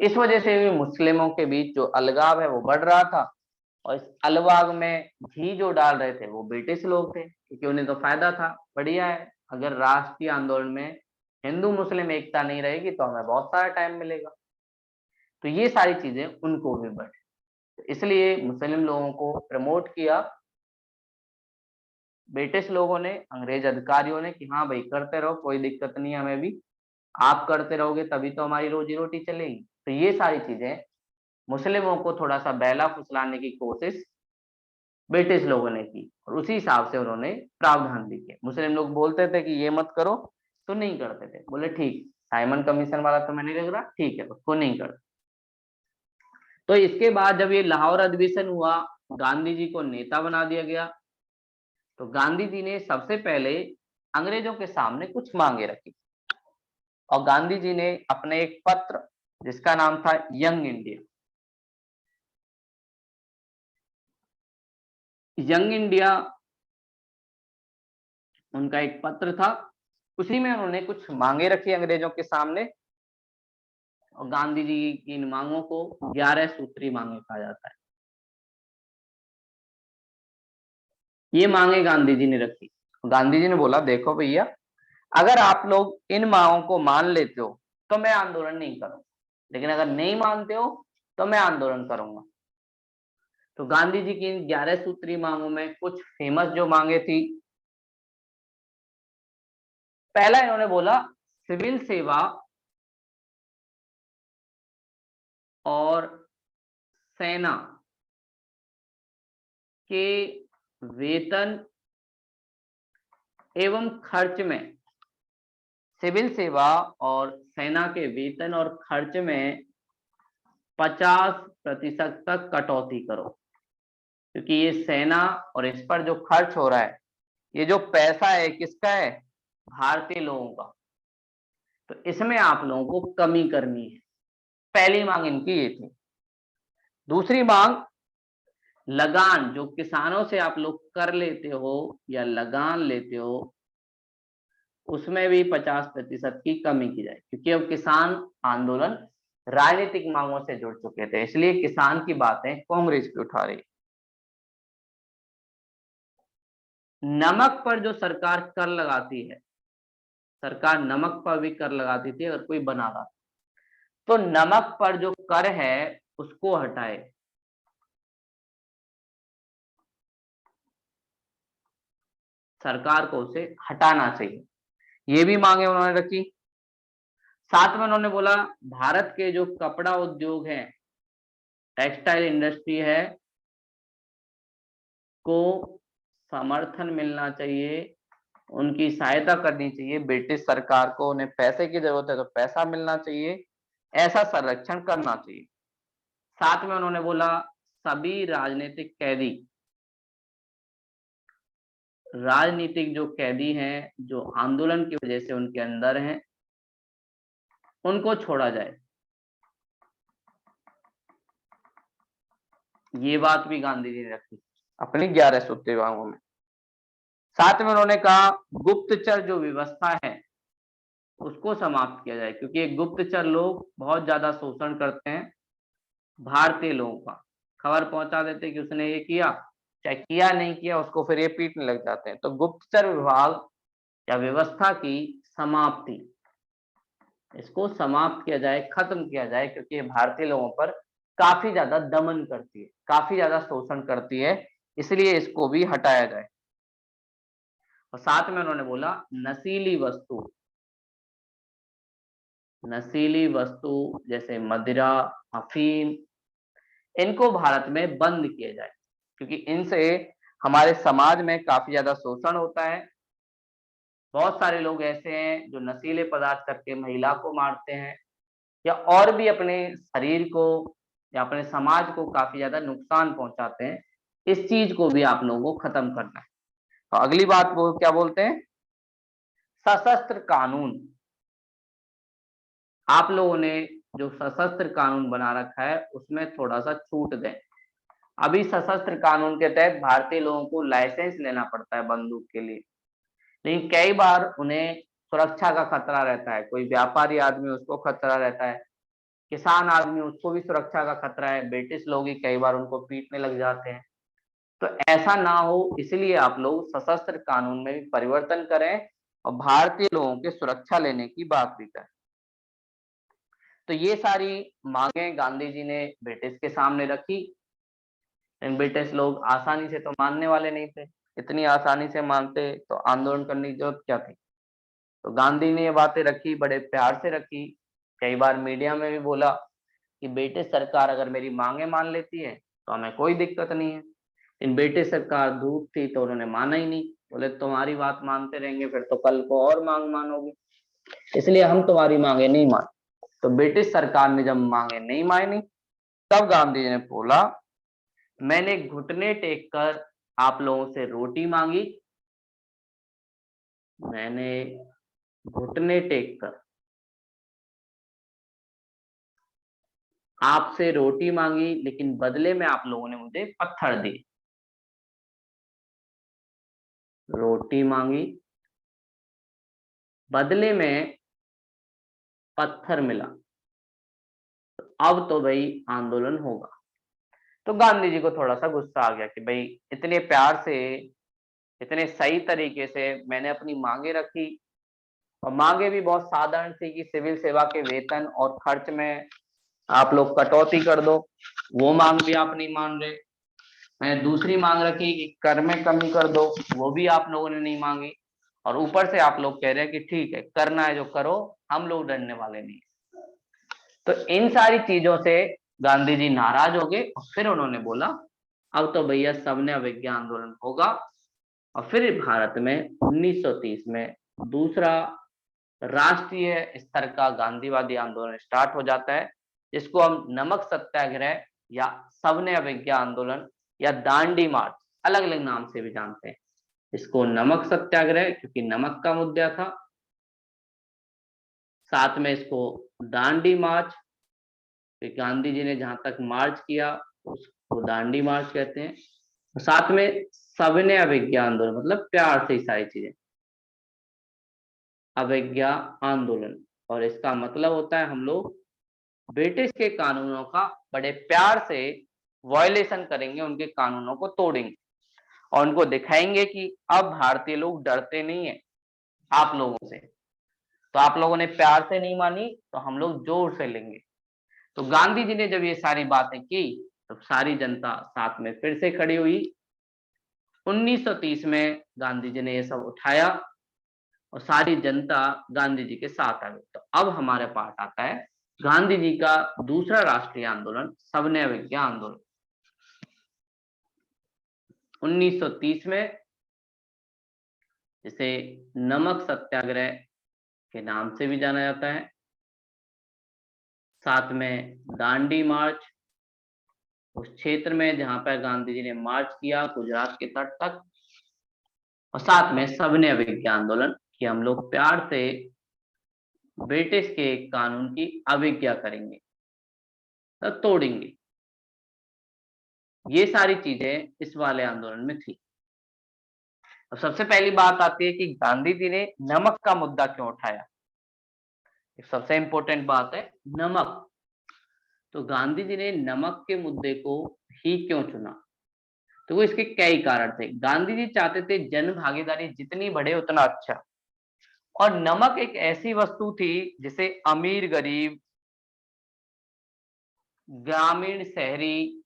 इस वजह से भी मुस्लिमों के बीच जो अलगाव है वो बढ़ रहा था, और इस अलगाव में घी जो डाल रहे थे वो ब्रिटिश लोग थे, क्योंकि उन्हें तो फायदा था। बढ़िया है, अगर राष्ट्रीय आंदोलन में हिंदू मुस्लिम एकता नहीं रहेगी तो हमें बहुत सारा टाइम मिलेगा। तो ये सारी चीजें उनको भी बढ़े, तो इसलिए मुस्लिम लोगों को प्रमोट किया ब्रिटिश लोगों ने, अंग्रेज अधिकारियों ने, कि हाँ भाई करते रहो, कोई दिक्कत नहीं है, हमें भी आप करते रहोगे तभी तो हमारी रोजी रोटी चलेगी। तो ये सारी चीजें मुस्लिमों को थोड़ा सा बहला फुसलाने की कोशिश ब्रिटिश लोगों ने की, और उसी हिसाब से उन्होंने प्रावधान भी किए। मुस्लिम लोग बोलते थे कि ये मत करो, तो नहीं करते थे, बोले ठीक, साइमन कमीशन वाला तो मैं नहीं लग रहा, ठीक है, उसको नहीं कर। तो इसके बाद जब ये लाहौर अधिवेशन हुआ, गांधी जी को नेता बना दिया गया, तो गांधी जी ने सबसे पहले अंग्रेजों के सामने कुछ मांगे रखी, और गांधी जी ने अपने एक पत्र जिसका नाम था यंग इंडिया, यंग इंडिया उनका एक पत्र था, उसी में उन्होंने कुछ मांगे रखी अंग्रेजों के सामने, और गांधी जी की इन मांगों को 11 सूत्री मांगे कहा जाता है। ये मांगे गांधी जी ने रखी। गांधी जी ने बोला देखो भैया, अगर आप लोग इन मांगों को मान लेते हो तो मैं आंदोलन नहीं करूंगा, लेकिन अगर नहीं मानते हो तो मैं आंदोलन करूंगा। तो गांधी जी की इन 11 सूत्री मांगों में कुछ फेमस जो मांगे थी, पहला इन्होंने बोला सिविल सेवा और सेना के वेतन एवं खर्च में, सिविल सेवा और सेना के वेतन और खर्च में 50% तक कटौती करो, क्योंकि ये सेना और इस पर जो खर्च हो रहा है, ये जो पैसा है किसका है, भारतीय लोगों का, तो इसमें आप लोगों को कमी करनी है। पहली मांग इनकी ये थी। दूसरी मांग, लगान जो किसानों से आप लोग कर लेते हो या लगान लेते हो, उसमें भी 50% की कमी की जाए, क्योंकि अब किसान आंदोलन राजनीतिक मांगों से जुड़ चुके थे, इसलिए किसान की बातें कांग्रेस भी उठा रही। नमक पर जो सरकार कर लगाती है, सरकार नमक पर भी कर लगाती थी अगर कोई बना रहा, तो नमक पर जो कर है उसको हटाए। सरकार को उसे हटाना चाहिए, ये भी मांगे उन्होंने रखी। साथ में उन्होंने बोला भारत के जो कपड़ा उद्योग है, टेक्सटाइल इंडस्ट्री है, को समर्थन मिलना चाहिए, उनकी सहायता करनी चाहिए, ब्रिटिश सरकार को उन्हें पैसे की जरूरत है तो पैसा मिलना चाहिए, ऐसा संरक्षण करना चाहिए। साथ में उन्होंने बोला सभी राजनीतिक कैदी, राजनीतिक जो कैदी हैं जो आंदोलन की वजह से उनके अंदर हैं, उनको छोड़ा जाए। ये बात भी गांधी जी ने रखी अपनी 11 सूत्री मांगों में। साथ में उन्होंने कहा गुप्तचर जो व्यवस्था है उसको समाप्त किया जाए, क्योंकि एक गुप्तचर लोग बहुत ज्यादा शोषण करते हैं भारतीय लोगों का, खबर पहुंचा देते कि उसने ये किया, चाहे किया नहीं किया, उसको फिर ये पीटने लग जाते हैं। तो गुप्तचर विभाग या व्यवस्था की समाप्ति, इसको समाप्त किया जाए, खत्म किया जाए, क्योंकि ये भारतीय लोगों पर काफी ज्यादा दमन करती है, काफी ज्यादा शोषण करती है, इसलिए इसको भी हटाया जाए। और साथ में उन्होंने बोला नशीली वस्तु, नशीली वस्तु जैसे मदिरा, अफीम, इनको भारत में बंद किया जाए, क्योंकि इनसे हमारे समाज में काफी ज्यादा शोषण होता है। बहुत सारे लोग ऐसे हैं जो नशीले पदार्थ करके महिला को मारते हैं, या और भी अपने शरीर को या अपने समाज को काफी ज्यादा नुकसान पहुंचाते हैं। इस चीज को भी आप लोगों को खत्म करना है। तो अगली बात वो क्या बोलते हैं, सशस्त्र कानून। आप लोगों ने जो सशस्त्र कानून बना रखा है उसमें थोड़ा सा छूट दें। अभी सशस्त्र कानून के तहत भारतीय लोगों को लाइसेंस लेना पड़ता है बंदूक के लिए, लेकिन कई बार उन्हें सुरक्षा का खतरा रहता है, कोई व्यापारी आदमी उसको खतरा रहता है, किसान आदमी उसको भी सुरक्षा का खतरा है, ब्रिटिश लोग ही कई बार उनको पीटने लग जाते हैं। तो ऐसा ना हो इसलिए आप लोग सशस्त्र कानून में भी परिवर्तन करें और भारतीय लोगों की सुरक्षा लेने की बात भी करें। तो ये सारी मांगे गांधी जी ने ब्रिटिश के सामने रखी। लेकिन ब्रिटिश लोग आसानी से तो मानने वाले नहीं थे। इतनी आसानी से मानते तो आंदोलन करने की जरूरत क्या थी। तो गांधी ने ये बातें रखी, बड़े प्यार से रखी। कई बार मीडिया में भी बोला कि ब्रिटिश सरकार अगर मेरी मांगे मान लेती है तो हमें कोई दिक्कत नहीं है। इन ब्रिटिश सरकार धूप थी तो उन्होंने माना ही नहीं। बोले तुम्हारी बात मानते रहेंगे फिर तो कल को और मांग मानोगे, इसलिए हम तुम्हारी मांगे नहीं मान। तो ब्रिटिश सरकार ने जब मांगे नहीं मानी तब गांधी जी ने बोला मैंने घुटने टेक कर आप लोगों से रोटी मांगी, मैंने घुटने टेक कर आपसे रोटी मांगी, लेकिन बदले में आप लोगों ने मुझे पत्थर दिए। रोटी मांगी, बदले में पत्थर मिला, तो अब तो भाई आंदोलन होगा। तो गांधी जी को थोड़ा सा गुस्सा आ गया कि भाई इतने प्यार से, इतने सही तरीके से मैंने अपनी मांगे रखी, और मांगे भी बहुत साधारण थी कि सिविल सेवा के वेतन और खर्च में आप लोग कटौती कर दो, वो मांग भी आप नहीं मान रहे। मैंने दूसरी मांग रखी कि कर में कमी कर दो, वो भी आप लोगों ने नहीं मांगी। और ऊपर से आप लोग कह रहे हैं कि ठीक है करना है जो करो, हम लोग डरने वाले नहीं। तो इन सारी चीजों से गांधी जी नाराज हो गए और फिर उन्होंने बोला अब तो भैया सबने अवज्ञा आंदोलन होगा। और फिर भारत में 1930 में दूसरा राष्ट्रीय स्तर का गांधीवादी आंदोलन स्टार्ट हो जाता है, जिसको हम नमक सत्याग्रह या सबने अवज्ञा आंदोलन या दांडी मार्च अलग अलग नाम से भी जानते हैं। इसको नमक सत्याग्रह क्योंकि नमक का मुद्दा था, साथ में इसको दांडी मार्च गांधी जी ने जहां तक मार्च किया उसको दांडी मार्च कहते हैं, साथ में सबने अवज्ञा आंदोलन मतलब प्यार से ही सारी चीजें अवज्ञा आंदोलन। और इसका मतलब होता है हम लोग ब्रिटिश के कानूनों का बड़े प्यार से वायलेशन करेंगे, उनके कानूनों को तोड़ेंगे और उनको दिखाएंगे कि अब भारतीय लोग डरते नहीं है आप लोगों से। तो आप लोगों ने प्यार से नहीं मानी तो हम लोग जोर से लेंगे। तो गांधी जी ने जब ये सारी बातें की तो सारी जनता साथ में फिर से खड़ी हुई। 1930 में गांधी जी ने ये सब उठाया और सारी जनता गांधी जी के साथ आ गई। तो अब हमारे पास आता है गांधी जी का दूसरा राष्ट्रीय आंदोलन सबने अवज्ञा आंदोलन। 1930 में जिसे नमक सत्याग्रह के नाम से भी जाना जाता है, साथ में दांडी मार्च उस क्षेत्र में जहां पर गांधी जी ने मार्च किया गुजरात के तट तक, और साथ में सबने अवज्ञा आंदोलन कि हम लोग प्यार से ब्रिटिश के कानून की अवज्ञा करेंगे, तो तोड़ेंगे। ये सारी चीजें इस वाले आंदोलन में थी। तो सबसे पहली बात आती है कि गांधी जी ने नमक का मुद्दा क्यों उठाया। सबसे इंपॉर्टेंट बात है नमक। तो गांधी जी ने नमक के मुद्दे को ही क्यों चुना, तो वो इसके कई कारण थे। गांधी जी चाहते थे जन भागीदारी जितनी बढ़े उतना अच्छा, और नमक एक ऐसी वस्तु थी जिसे अमीर गरीब ग्रामीण शहरी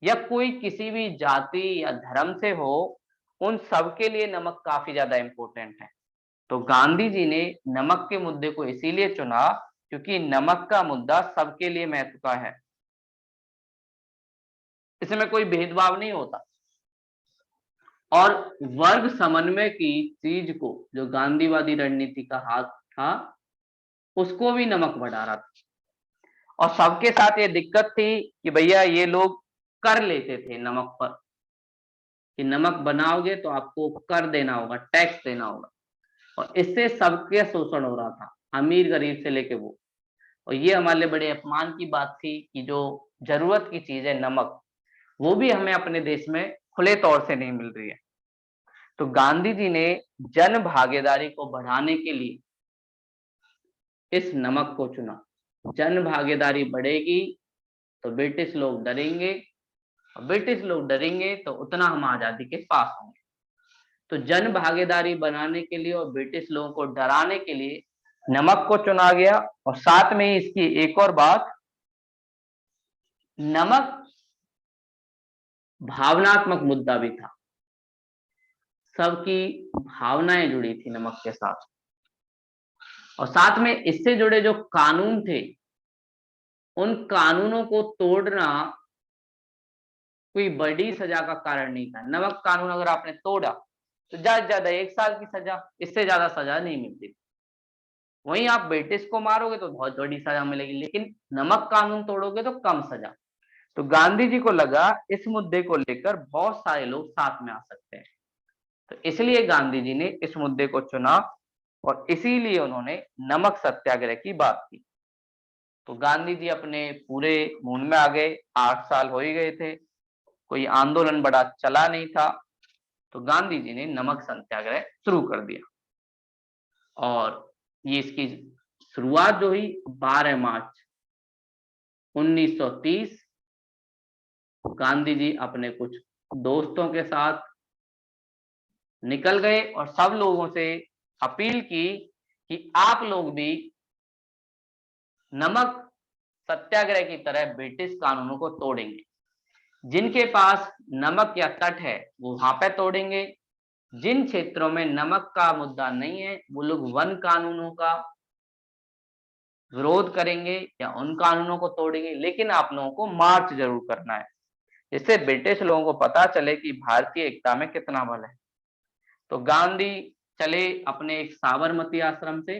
या कोई किसी भी जाति या धर्म से हो, उन सब के लिए नमक काफी ज्यादा इंपॉर्टेंट है। तो गांधी जी ने नमक के मुद्दे को इसीलिए चुना क्योंकि नमक का मुद्दा सबके लिए महत्व का है, इसमें कोई भेदभाव नहीं होता। और वर्ग समन्वय की चीज को जो गांधीवादी रणनीति का हाथ था उसको भी नमक बढ़ा रहा था। और सबके साथ ये दिक्कत थी कि भैया ये लोग कर लेते थे नमक पर, कि नमक बनाओगे तो आपको कर देना होगा, टैक्स देना होगा, और इससे सबके शोषण हो रहा था, अमीर गरीब से लेके वो। और ये हमारे लिए बड़े अपमान की बात थी कि जो जरूरत की चीज है नमक, वो भी हमें अपने देश में खुले तौर से नहीं मिल रही है। तो गांधी जी ने जन भागीदारी को बढ़ाने के लिए इस नमक को चुना। जन भागीदारी बढ़ेगी तो ब्रिटिश लोग डरेंगे, और ब्रिटिश लोग डरेंगे तो उतना हम आजादी के पास होंगे। तो जन भागीदारी बनाने के लिए और ब्रिटिश लोगों को डराने के लिए नमक को चुना गया। और साथ में ही इसकी एक और बात, नमक भावनात्मक मुद्दा भी था, सबकी भावनाएं जुड़ी थी नमक के साथ। और साथ में इससे जुड़े जो कानून थे, उन कानूनों को तोड़ना कोई बड़ी सजा का कारण नहीं था। नमक कानून अगर आपने तोड़ा तो ज्यादा से ज्यादा 1 साल की सजा, इससे ज्यादा सजा नहीं मिलती। वहीं आप ब्रिटिश को मारोगे तो बहुत बड़ी सजा मिलेगी, लेकिन नमक कानून तोड़ोगे तो कम सजा। तो गांधी जी को लगा इस मुद्दे को लेकर बहुत सारे लोग साथ में आ सकते हैं, तो इसलिए गांधी जी ने इस मुद्दे को चुना और इसीलिए उन्होंने नमक सत्याग्रह की बात की। तो गांधी जी अपने पूरे मूड में आ गए। 8 साल हो ही गए थे, कोई आंदोलन बड़ा चला नहीं था, तो गांधी जी ने नमक सत्याग्रह शुरू कर दिया। और ये इसकी शुरुआत जो हुई 12 मार्च 1930, गांधी जी अपने कुछ दोस्तों के साथ निकल गए और सब लोगों से अपील की कि आप लोग भी नमक सत्याग्रह की तरह ब्रिटिश कानूनों को तोड़ेंगे। जिनके पास नमक या तट है वो वहां पे तोड़ेंगे, जिन क्षेत्रों में नमक का मुद्दा नहीं है वो लोग वन कानूनों का विरोध करेंगे या उन कानूनों को तोड़ेंगे, लेकिन आप लोगों को मार्च जरूर करना है, जिससे ब्रिटिश लोगों को पता चले कि भारतीय एकता में कितना बल है। तो गांधी चले अपने एक साबरमती आश्रम से।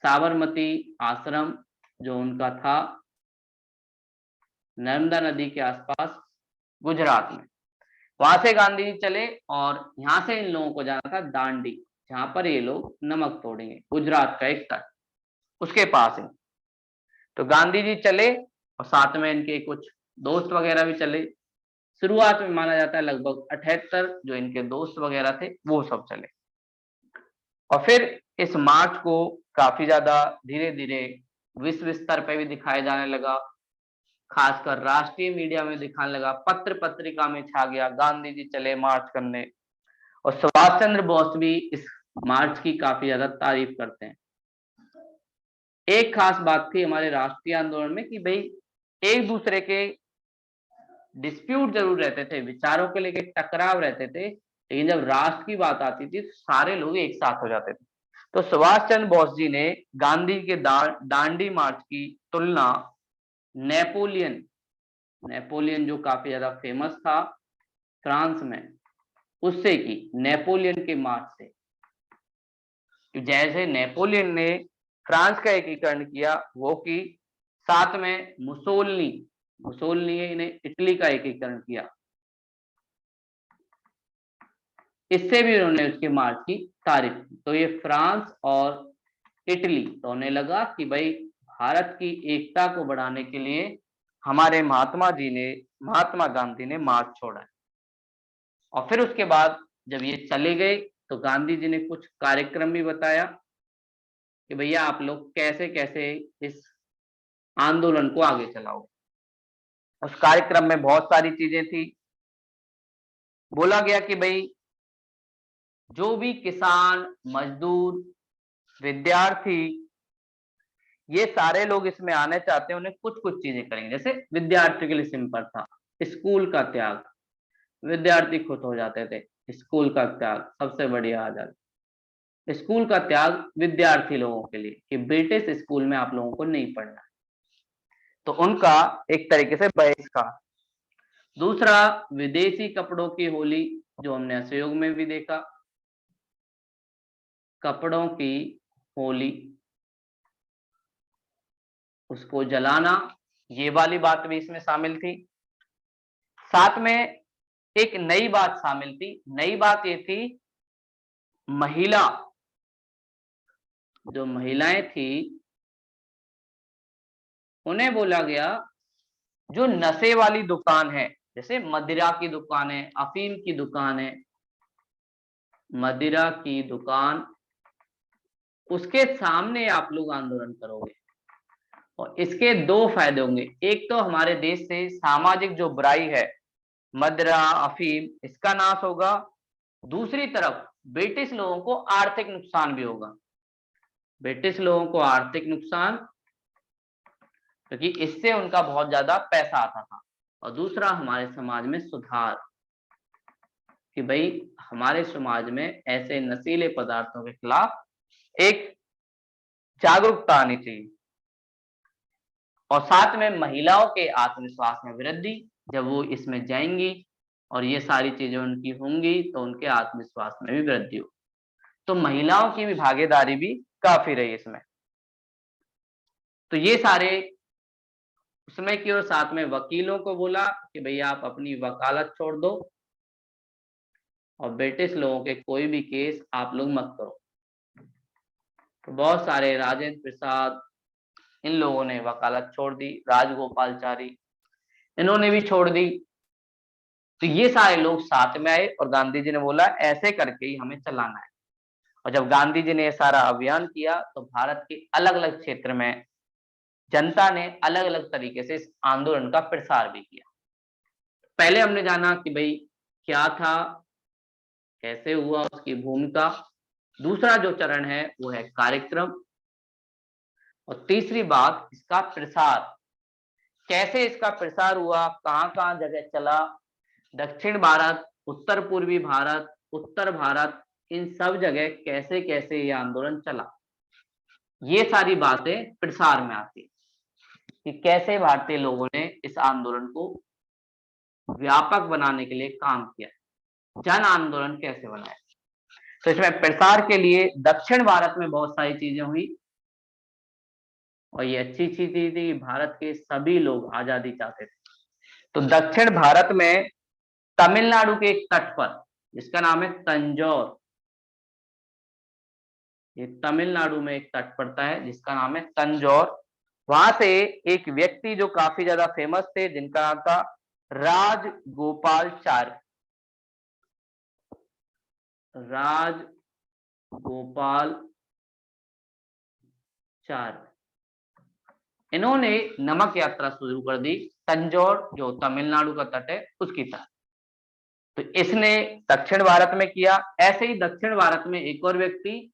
साबरमती आश्रम जो उनका था नर्मदा नदी के आसपास गुजरात में, वहां से गांधी जी चले और यहाँ से इन लोगों को जाना था दांडी, जहां पर ये लोग नमक तोड़ेंगे, गुजरात का एक तट उसके पास है। तो गांधी जी चले और साथ में इनके कुछ दोस्त वगैरह भी चले। शुरुआत में माना जाता है लगभग 78 जो इनके दोस्त वगैरह थे वो सब चले, और फिर इस मार्च को काफी ज्यादा धीरे धीरे विश्व स्तर पे भी दिखाया जाने लगा, खासकर राष्ट्रीय मीडिया में दिखाने लगा, पत्र पत्रिका में छा गया गांधी जी चले मार्च करने। और सुभाष चंद्र बोस भी इस मार्च की काफी ज्यादा तारीफ करते हैं। एक खास बात थी हमारे राष्ट्रीय आंदोलन में कि भाई एक दूसरे के डिस्प्यूट जरूर रहते थे, विचारों के लेके टकराव रहते थे, लेकिन जब राष्ट्र की बात आती थी तो सारे लोग एक साथ हो जाते थे। तो सुभाष चंद्र बोस जी ने गांधी के दांडी मार्च की तुलना नेपोलियन नेपोलियन जो काफी ज्यादा फेमस था फ्रांस में, उससे की, नेपोलियन के मार्च से। जैसे नेपोलियन ने फ्रांस का एकीकरण किया, वो की साथ में मुसोलिनी ने इटली का एकीकरण किया, इससे भी उन्होंने उसके मार्च की तारीफ की। तो ये फ्रांस और इटली तो उन्हें लगा कि भाई भारत की एकता को बढ़ाने के लिए हमारे महात्मा गांधी ने मार्च छोड़ा है। और फिर उसके बाद जब ये चले गए तो गांधी जी ने कुछ कार्यक्रम भी बताया कि भैया आप लोग कैसे कैसे इस आंदोलन को आगे चलाओ। उस कार्यक्रम में बहुत सारी चीजें थी। बोला गया कि भाई जो भी किसान, मजदूर, विद्यार्थी, ये सारे लोग इसमें आने चाहते हैं, उन्हें कुछ कुछ चीजें करेंगे। जैसे विद्यार्थी के लिए सिंपल था, स्कूल का त्याग, विद्यार्थी खुद हो जाते थे, स्कूल का त्याग सबसे बढ़िया आजादी। स्कूल का त्याग विद्यार्थी लोगों के लिए कि ब्रिटिश स्कूल में आप लोगों को नहीं पढ़ना, तो उनका एक तरीके से बहिष्कार। दूसरा, विदेशी कपड़ों की होली, जो हमने असहयोग में भी देखा, कपड़ों की होली, उसको जलाना, ये वाली बात भी इसमें शामिल थी। साथ में एक नई बात शामिल थी। नई बात ये थी, जो महिलाएं थी उन्हें बोला गया जो नशे वाली दुकान है, जैसे मदिरा की दुकान है, अफीम की दुकान है, मदिरा की दुकान उसके सामने आप लोग आंदोलन करोगे। और इसके दो फायदे होंगे, एक तो हमारे देश से सामाजिक जो बुराई है, मदिरा, अफीम, इसका नाश होगा। दूसरी तरफ ब्रिटिश लोगों को आर्थिक नुकसान भी होगा। ब्रिटिश लोगों को आर्थिक नुकसान, क्योंकि इससे उनका बहुत ज्यादा पैसा आता था। और दूसरा हमारे समाज में सुधार, कि भाई हमारे समाज में ऐसे नशीले पदार्थों के खिलाफ एक जागरूकता आनी चाहिए। और साथ में महिलाओं के आत्मविश्वास में वृद्धि, जब वो इसमें जाएंगी और ये सारी चीजें उनकी होंगी तो उनके आत्मविश्वास में भी वृद्धि हो। तो महिलाओं की भी भागीदारी भी काफी रही इसमें। तो ये सारे उसमें की, और साथ में वकीलों को बोला कि भैया आप अपनी वकालत छोड़ दो और ब्रिटिश लोगों के कोई भी केस आप लोग मत करो। तो बहुत सारे, राजेंद्र प्रसाद, इन लोगों ने वकालत छोड़ दी, राजगोपालचारी, इन्होंने भी छोड़ दी। तो ये सारे लोग साथ में आए और गांधी जी ने बोला ऐसे करके ही हमें चलाना है। और जब गांधी जी ने ये सारा अभियान किया तो भारत के अलग अलग क्षेत्र में जनता ने अलग अलग तरीके से इस आंदोलन का प्रसार भी किया। पहले हमने जाना कि भाई क्या था, कैसे हुआ, उसकी भूमिका। दूसरा जो चरण है वो है कार्यक्रम। और तीसरी बात इसका प्रसार, कैसे इसका प्रसार हुआ, कहां कहां जगह चला, दक्षिण भारत, उत्तर पूर्वी भारत, उत्तर भारत, इन सब जगह कैसे कैसे ये आंदोलन चला। ये सारी बातें प्रसार में आती कि कैसे भारतीय लोगों ने इस आंदोलन को व्यापक बनाने के लिए काम किया, जन आंदोलन कैसे बनाया। तो इसमें प्रसार के लिए दक्षिण भारत में बहुत सारी चीजें हुई। और ये अच्छी चीज थी कि भारत के सभी लोग आजादी चाहते थे। तो दक्षिण भारत में तमिलनाडु के एक तट पर, जिसका नाम है तंजौर, ये तमिलनाडु में एक तट पड़ता है जिसका नाम है तंजौर। वहां से एक व्यक्ति जो काफी ज्यादा फेमस थे, जिनका नाम था राजगोपालचारी, इन्होंने नमक यात्रा शुरू कर दी तंजौर, जो तमिलनाडु का तट है, उसकी तरफ। तो इसने दक्षिण भारत में किया। ऐसे ही दक्षिण भारत में एक और व्यक्ति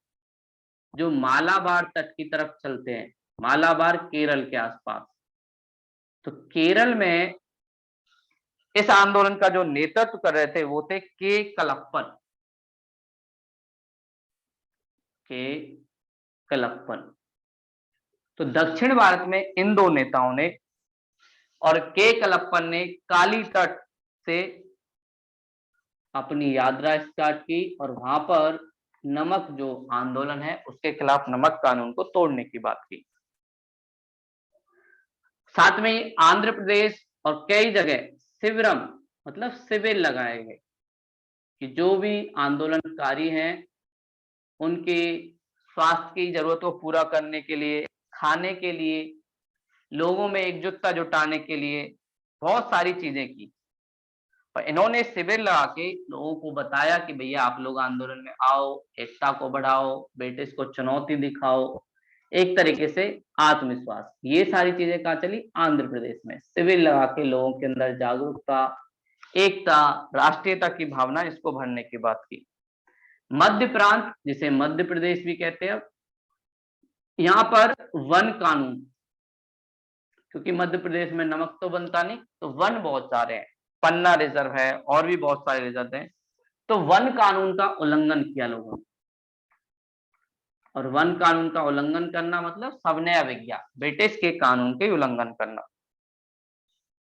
जो मालाबार तट की तरफ चलते हैं, मालाबार केरल के आसपास। तो केरल में इस आंदोलन का जो नेतृत्व कर रहे थे वो थे के कलप्पन। के कलप्पन। तो दक्षिण भारत में इन दो नेताओं ने और के कलप्पन ने काली तट से अपनी यात्रा स्टार्ट की और वहां पर नमक जो आंदोलन है उसके खिलाफ नमक कानून को तोड़ने की बात की। साथ में आंध्र प्रदेश और कई जगह शिविरम मतलब शिविर लगाए गए कि जो भी आंदोलनकारी हैं उनके स्वास्थ्य की जरूरतों को पूरा करने के लिए, खाने के लिए, लोगों में एकजुटता जुटाने के लिए बहुत सारी चीजें की। और इन्होंने शिविर लगा के लोगों को बताया कि भैया आप लोग आंदोलन में आओ, एकता को बढ़ाओ, ब्रिटिश को चुनौती दिखाओ, एक तरीके से आत्मविश्वास। ये सारी चीजें कहाँ चली? आंध्र प्रदेश में शिविर लगा के लोगों के अंदर जागरूकता, एकता, राष्ट्रीयता की भावना, इसको भरने की बात की। मध्य प्रांत, जिसे मध्य प्रदेश भी कहते हैं, यहाँ पर वन कानून, क्योंकि मध्य प्रदेश में नमक तो बनता नहीं, तो वन बहुत सारे हैं, पन्ना रिजर्व है और भी बहुत सारे रिजर्व हैं। तो वन कानून का उल्लंघन किया लोगों ने। और वन कानून का उल्लंघन करना मतलब सविनय अवज्ञा, ब्रिटिश के कानून के उल्लंघन करना।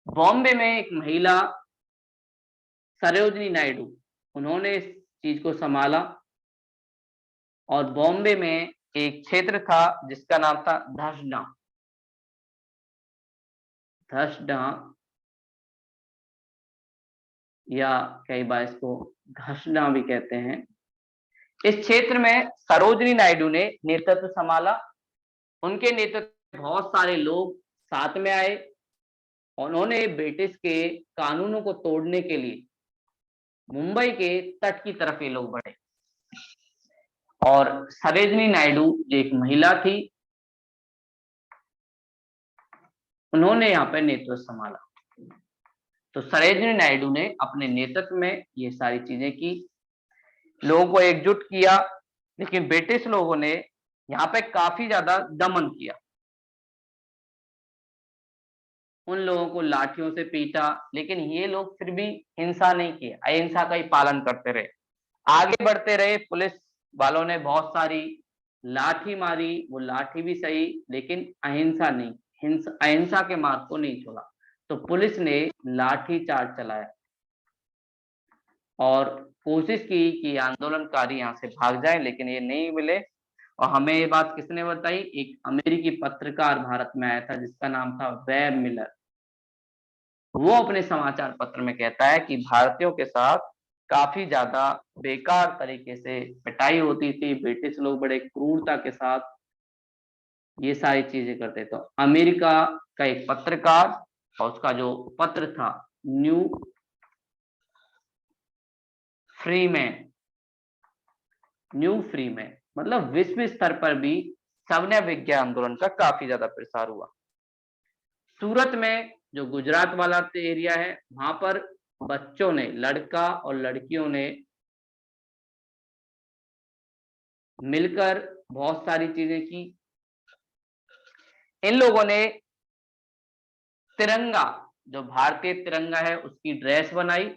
बॉम्बे में एक महिला सरोजिनी नायडू, उन्होंने इस चीज को संभाला। और बॉम्बे में एक क्षेत्र था जिसका नाम था धसडा, धसडा, या कई बार इसको घसडा भी कहते हैं। इस क्षेत्र में सरोजिनी नायडू ने नेतृत्व संभाला। उनके नेतृत्व में बहुत सारे लोग साथ में आए। उन्होंने ब्रिटिश के कानूनों को तोड़ने के लिए मुंबई के तट की तरफ ये लोग बढ़े और सरोजिनी नायडू जो एक महिला थी, उन्होंने यहाँ पे नेतृत्व संभाला। तो सरोजिनी नायडू ने अपने नेतृत्व में ये सारी चीजें की, लोगों को एकजुट किया, लेकिन ब्रिटिश लोगों ने यहाँ पे काफी ज्यादा दमन किया, उन लोगों को लाठियों से पीटा, लेकिन ये लोग फिर भी हिंसा नहीं की, अहिंसा का ही पालन करते रहे, आगे बढ़ते रहे। पुलिस वालों ने बहुत सारी लाठी मारी, वो लाठी भी सही, लेकिन अहिंसा नहीं, अहिंसा के मार्ग को नहीं छोड़ा। तो पुलिस ने लाठी चार्ज चलाया और कोशिश की कि आंदोलनकारी यहाँ से भाग जाएं, लेकिन ये नहीं मिले। और हमें ये बात किसने बताई? एक अमेरिकी पत्रकार भारत में आया था जिसका नाम था वेब मिलर। वो अपने समाचार पत्र में कहता है कि भारतीयों के साथ काफी ज्यादा बेकार तरीके से पिटाई होती थी, ब्रिटिश लोग बड़े क्रूरता के साथ ये सारी चीजें करते। तो अमेरिका का एक पत्रकार और उसका जो पत्र था न्यू फ्रीमैन, मतलब विश्व स्तर पर भी सविनय विज्ञा आंदोलन का काफी ज्यादा प्रसार हुआ। सूरत में जो गुजरात वाला एरिया है, वहां पर बच्चों ने, लड़का और लड़कियों ने मिलकर बहुत सारी चीजें की। इन लोगों ने तिरंगा, जो भारतीय तिरंगा है, उसकी ड्रेस बनाई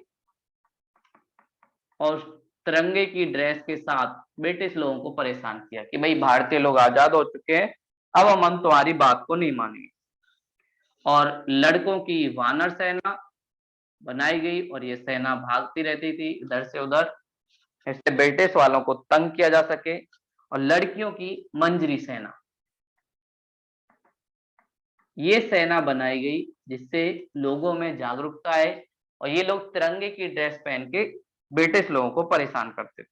और तिरंगे की ड्रेस के साथ ब्रिटिश लोगों को परेशान किया कि भाई भारतीय लोग आजाद हो चुके हैं, अब हम तुम्हारी बात को नहीं मानेंगे। और लड़कों की वानर सेना बनाई गई और ये सेना भागती रहती थी इधर से उधर, इससे ब्रिटिश वालों को तंग किया जा सके। और लड़कियों की मंजरी सेना, ये सेना बनाई गई जिससे लोगों में जागरूकता आए और ये लोग तिरंगे की ड्रेस पहन के ब्रिटिश लोगों को परेशान करते थे।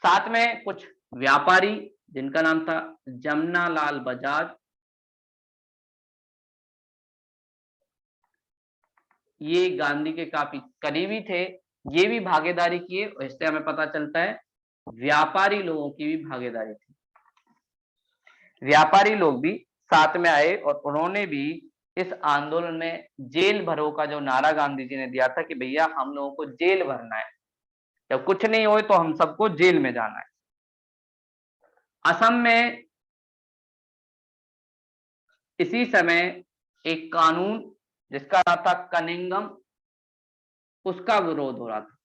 साथ में कुछ व्यापारी जिनका नाम था जमना लाल बजाज, ये गांधी के काफी करीबी थे, ये भी भागीदारी किए और इससे हमें पता चलता है व्यापारी लोगों की भी भागीदारी थी। व्यापारी लोग भी साथ में आए और उन्होंने भी इस आंदोलन में जेल भरो का जो नारा गांधी जी ने दिया था कि भैया हम लोगों को जेल भरना है, जब कुछ नहीं हो तो हम सबको जेल में जाना है। असम में इसी समय एक कानून जिसका नाम था कनिंगम, उसका विरोध हो रहा था।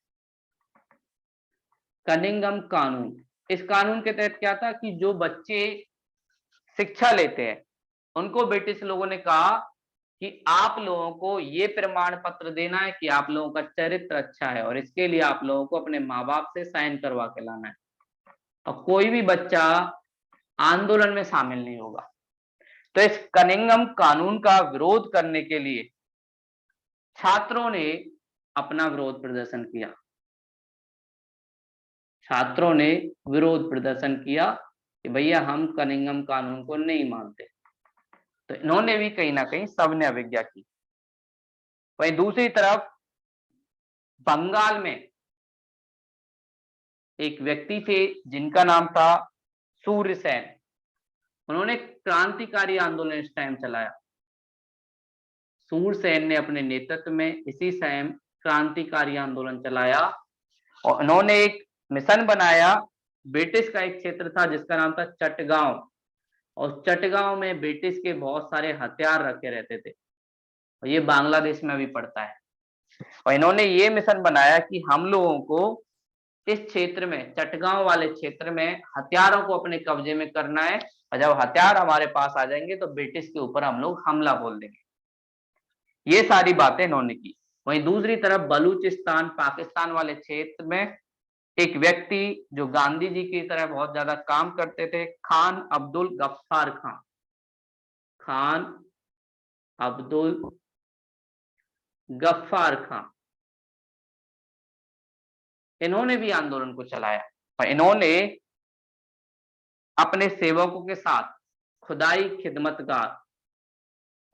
कनिंगम कानून, इस कानून के तहत क्या था कि जो बच्चे शिक्षा लेते हैं उनको ब्रिटिश लोगों ने कहा कि आप लोगों को ये प्रमाण पत्र देना है कि आप लोगों का चरित्र अच्छा है और इसके लिए आप लोगों को अपने माँ बाप से साइन करवा के लाना है, और कोई भी बच्चा आंदोलन में शामिल नहीं होगा। तो इस कनिंगम कानून का विरोध करने के लिए छात्रों ने अपना विरोध प्रदर्शन किया। छात्रों ने विरोध प्रदर्शन किया कि भैया हम कनिंगम कानून को नहीं मानते। तो इन्होंने भी कहीं ना कहीं सविनय अवज्ञा की। वहीं दूसरी तरफ बंगाल में एक व्यक्ति थे जिनका नाम था सूर्यसेन, उन्होंने क्रांतिकारी आंदोलन इस टाइम चलाया। सूरसेन ने अपने नेतृत्व में इसी समय क्रांतिकारी आंदोलन चलाया और उन्होंने एक मिशन बनाया। ब्रिटिश का एक क्षेत्र था जिसका नाम था चटगांव, और चटगांव में ब्रिटिश के बहुत सारे हथियार रखे रहते थे और ये बांग्लादेश में भी पड़ता है। और इन्होंने ये मिशन बनाया कि हम लोगों को इस क्षेत्र में, चटगांव वाले क्षेत्र में हथियारों को अपने कब्जे में करना है, और जब हथियार हमारे पास आ जाएंगे तो ब्रिटिश के ऊपर हम लोग हमला बोल देंगे। ये सारी बातें इन्होंने की। वहीं दूसरी तरफ बलूचिस्तान, पाकिस्तान वाले क्षेत्र में एक व्यक्ति जो गांधी जी की तरह बहुत ज्यादा काम करते थे, खान अब्दुल गफ्फार खान, खान अब्दुल गफ्फार खान, इन्होंने भी आंदोलन को चलाया और इन्होंने अपने सेवकों के साथ खुदाई खिदमतगार,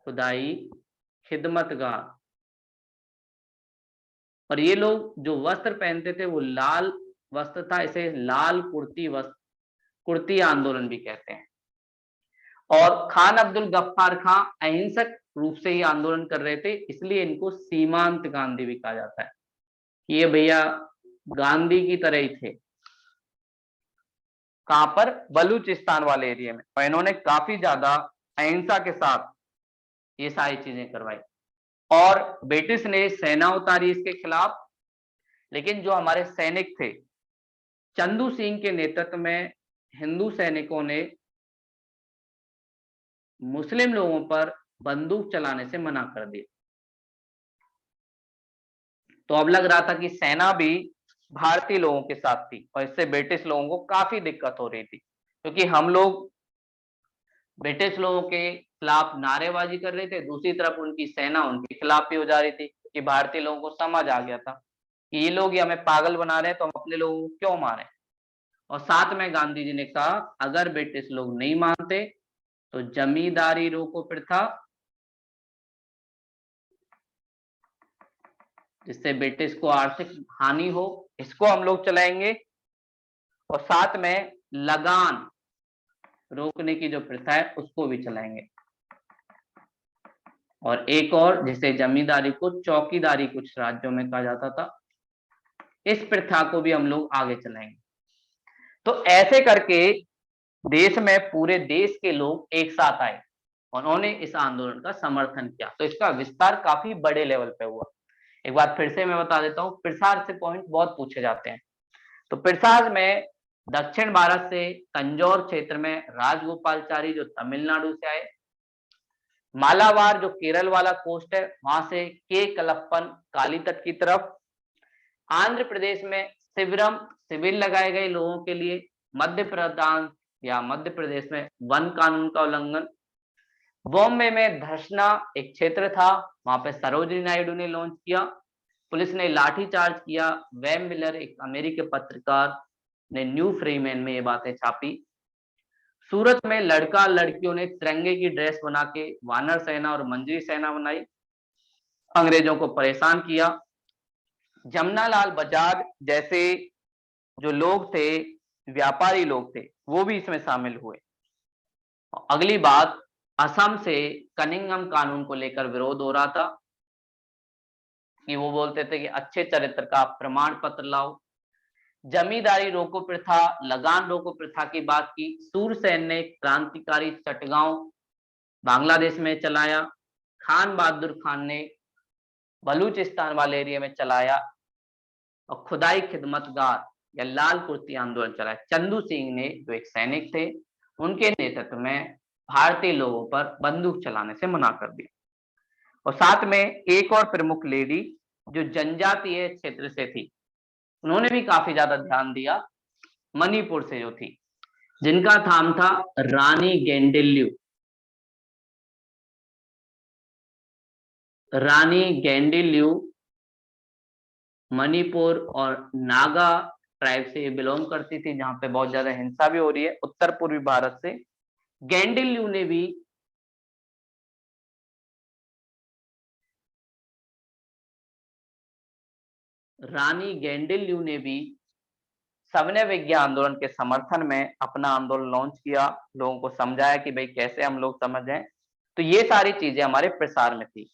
खुदाई खिदमतगार, और ये लोग जो वस्त्र पहनते थे वो लाल वस्त्र था, इसे लाल कुर्ती आंदोलन भी कहते हैं। और खान अब्दुल गफ्फार खां अहिंसक रूप से ही आंदोलन कर रहे थे, इसलिए इनको सीमांत गांधी भी कहा जाता है। ये भैया गांधी की तरह ही थे। कहां पर? बलूचिस्तान वाले एरिया में। और इन्होंने काफी ज्यादा अहिंसा के साथ ये सारी चीजें करवाई। और ब्रिटिश ने सेना उतारी इसके खिलाफ, लेकिन जो हमारे सैनिक थे, चंदू सिंह के नेतृत्व में हिंदू सैनिकों ने मुस्लिम लोगों पर बंदूक चलाने से मना कर दिया। तो अब लग रहा था कि सेना भी भारतीय लोगों के साथ थी, और इससे ब्रिटिश लोगों को काफी दिक्कत हो रही थी, क्योंकि हम लोग ब्रिटिश लोगों के खिलाफ नारेबाजी कर रहे थे, दूसरी तरफ उनकी सेना उनके खिलाफ भी हो जा रही थी, कि भारतीय लोगों को समझ आ गया था कि ये लोग ये हमें पागल बना रहे हैं, तो हम अपने लोगों को क्यों मारें। और साथ में गांधी जी ने कहा, अगर ब्रिटिश लोग नहीं मानते तो जमींदारी रोको प्रथा, जिससे ब्रिटिश को आर्थिक हानि हो, इसको हम लोग चलाएंगे। और साथ में लगान रोकने की जो प्रथा है उसको भी चलाएंगे। और एक और, जिसे जमींदारी को चौकीदारी कुछ राज्यों में कहा जाता था, इस प्रथा को भी हम लोग आगे चलाएंगे। तो ऐसे करके देश में पूरे देश के लोग एक साथ आए, उन्होंने इस आंदोलन का समर्थन किया। तो इसका विस्तार काफी बड़े लेवल पे हुआ। एक बात फिर से मैं बता देता हूँ, प्रसार से पॉइंट बहुत पूछे जाते हैं। तो प्रसार में दक्षिण भारत से तंजौर क्षेत्र में राजगोपालचारी जो तमिलनाडु से आए, मालाबार जो केरल वाला कोस्ट है वहां से के कलप्पन काली तट की तरफ, आंध्र प्रदेश में शिविरम शिविर लगाए गए लोगों के लिए, मध्य प्रदेश में वन कानून का उल्लंघन, बॉम्बे में धर्षणा एक क्षेत्र था, वहां पे सरोजिनी नायडू ने लॉन्च किया, पुलिस ने लाठीचार्ज किया, वेम मिलर एक अमेरिकी पत्रकार ने न्यू फ्रीमैन में ये बातें छापी, सूरत में लड़का लड़कियों ने तिरंगे की ड्रेस बना के वानर सेना और मंजरी सेना बनाई, अंग्रेजों को परेशान किया, जमनालाल बजाज जैसे जो लोग थे, व्यापारी लोग थे, वो भी इसमें शामिल हुए। अगली बात, असम से कनिंघम कानून को लेकर विरोध हो रहा था, कि वो बोलते थे कि अच्छे चरित्र का प्रमाण पत्र लाओ। जमींदारी रोको प्रथा, लगान रोको प्रथा की बात की। सूरसेन ने क्रांतिकारी चटगांव बांग्लादेश में चलाया, खान बहादुर खान ने बलूचिस्तान वाले एरिया में चलाया, और खुदाई खिदमतगार या लाल कुर्ती आंदोलन चलाया। चंदू सिंह ने, जो एक सैनिक थे, उनके नेतृत्व में भारतीय लोगों पर बंदूक चलाने से मना कर दिया। और साथ में एक और प्रमुख लेडी जो जनजातीय क्षेत्र से थी, उन्होंने भी काफी ज्यादा ध्यान दिया, मणिपुर से जो थी, जिनका नाम था रानी गेंडिल्यू। रानी गेंडिल्यू मणिपुर और नागा ट्राइब से बिलोंग करती थी, जहां पे बहुत ज्यादा हिंसा भी हो रही है उत्तर पूर्वी भारत से। गेंडिल्यू ने भी रानी गेंडिल्यू ने भी सविनय विज्ञा आंदोलन के समर्थन में अपना आंदोलन लॉन्च किया, लोगों को समझाया कि भाई कैसे हम लोग समझें। तो ये सारी चीजें हमारे प्रसार में थी।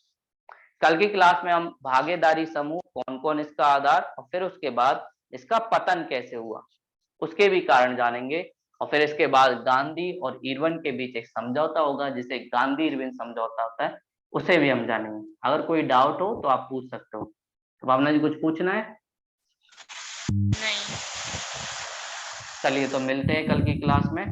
कल की क्लास में हम भागीदारी समूह, कौन कौन इसका आधार, और फिर उसके बाद इसका पतन कैसे हुआ उसके भी कारण जानेंगे। और फिर इसके बाद गांधी और इरविन के बीच एक समझौता होगा, जिसे गांधी इरविन समझौता होता है, उसे भी हम जानेंगे। अगर कोई डाउट हो तो आप पूछ सकते हो। तो भावना जी, कुछ पूछना है? नहीं। चलिए, तो मिलते हैं कल की क्लास में।